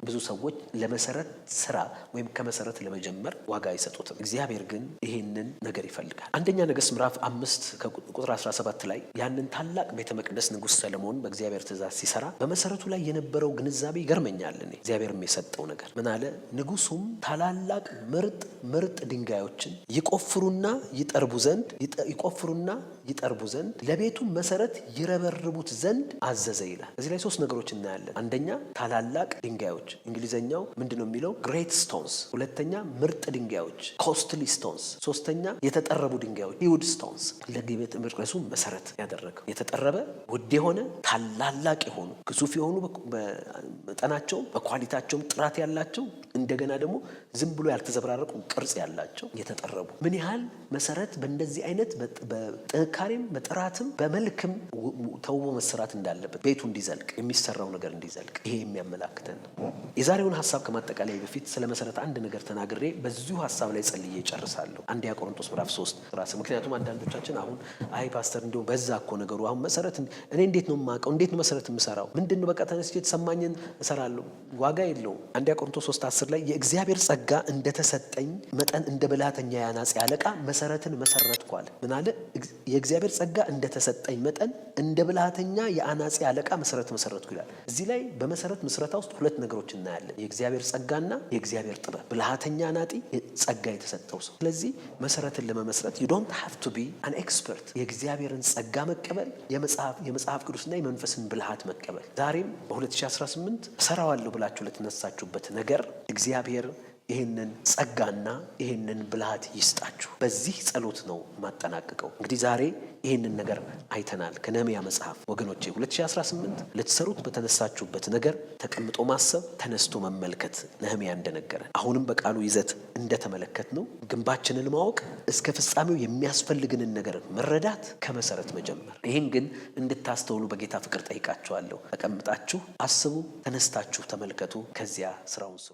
ብዙ ሰዎች ለመሰረት ስራ ወይም ከመሰረት ለመጀመር ዋጋ አይሰጡትም። እግዚአብሔር ግን ይሄንን ነገር ይፈልጋል። አንደኛ ነገሥት ምዕራፍ 5 ከቁጥር 17 ላይ ያንን ታላቅ ቤተ መቅደስ ንጉሥ ሰለሞን በእግዚአብሔር ትእዛዝ ሲሰራ በመሰረቱ ላይ የነበረው ግንዛቤ ይገርመኛል። እኔ እግዚአብሔርም የሰጠው ነገር ምን አለ? ንጉሱም ታላላቅ ምርጥ ድንጋዮችን ይቆፍሩና ይጠርቡ ዘንድ ለቤቱም መሰረት ይረበርቡት ዘንድ አዘዘ ይላል። እዚህ ላይ 3 ነገሮች እናያለን። አንደኛ ታላላቅ ድንጋዮች፣ እንግሊዘኛው ምንድነው የሚለው? ግሬት ስቶንስ። ሁለተኛ ምርጥ ድንጋዮች ኮስትሊ ስቶንስ። ሶስተኛ የተጠረቡ ድንጋዮች ሂውድ ስቶንስ። ለቤተ መቅደሱ መሰረት ያደረገው የተጠረበ ውድ የሆነ ታላላቅ የሆኑ ግዙፍ የሆኑ በመጠናቸውም በኳሊታቸውም ጥራት ያላቸው እንደገና ደግሞ ዝም ብሎ ያልተዘበራረቁ ቅርጽ ያላቸው የተጠረቡ። ምን ያህል መሰረት በእንደዚህ አይነት በጥንካሬ በጥንካሬም በጥራትም በመልክም ተውቦ መሰራት እንዳለበት ቤቱ እንዲዘልቅ የሚሰራው ነገር እንዲዘልቅ ይሄ የሚያመላክተን ነው። የዛሬውን ሐሳብ ከማጠቃላይ በፊት ስለ መሰረት አንድ ነገር ተናግሬ በዚሁ ሐሳብ ላይ ጸልዬ ጨርሳለሁ። አንደኛ ቆሮንቶስ ምዕራፍ 3 ራስ ምክንያቱም አንዳንዶቻችን አሁን አይ ፓስተር እንደው በዛ እኮ ነገሩ አሁን መሰረት እኔ እንዴት ነው የማውቀው? እንዴት ነው መሰረት የምሰራው? ምንድነው በቃ ተነስቼ የተሰማኝን እሰራለሁ። ዋጋ የለውም። አንደኛ ቆሮንቶስ 3:10 ላይ የእግዚአብሔር ጸጋ እንደተሰጠኝ መጠን እንደ ብልሃተኛ የአናጺ አለቃ መሰረትን መሰረትኩ አለ። ምን አለ? የእግዚአብሔር ጸጋ እንደተሰጠኝ መጠን እንደ ብልሃተኛ የአናጺ አለቃ መሰረት መሰረትኩ ይላል። እዚህ ላይ በመሰረት ምስረታ ውስጥ ሁለት ነገሮች እናያለን። የእግዚአብሔር ጸጋና የእግዚአብሔር ጥበብ። ብልሃተኛ አናጢ ጸጋ የተሰጠው ሰው። ስለዚህ መሰረትን ለመመስረት you don't have to be an expert። የእግዚአብሔርን ጸጋ መቀበል፣ የመጽሐፍ ቅዱስና የመንፈስን ብልሃት መቀበል። ዛሬም በ2018 እሰራዋለሁ ብላችሁ ለተነሳችሁበት ነገር እግዚአብሔር ይህንን ጸጋና ይህንን ብልሃት ይስጣችሁ። በዚህ ጸሎት ነው ማጠናቀቀው። እንግዲህ ዛሬ ይህንን ነገር አይተናል ከነህምያ መጽሐፍ። ወገኖቼ 2018 ልትሰሩት በተነሳችሁበት ነገር ተቀምጦ ማሰብ፣ ተነስቶ መመልከት ነህምያ እንደነገረ አሁንም በቃሉ ይዘት እንደተመለከት ነው ግንባችንን ማወቅ፣ እስከ ፍጻሜው የሚያስፈልግንን ነገር መረዳት፣ ከመሰረት መጀመር። ይህን ግን እንድታስተውሉ በጌታ ፍቅር ጠይቃችኋለሁ። ተቀምጣችሁ አስቡ፣ ተነስታችሁ ተመልከቱ፣ ከዚያ ስራውን ስሩ።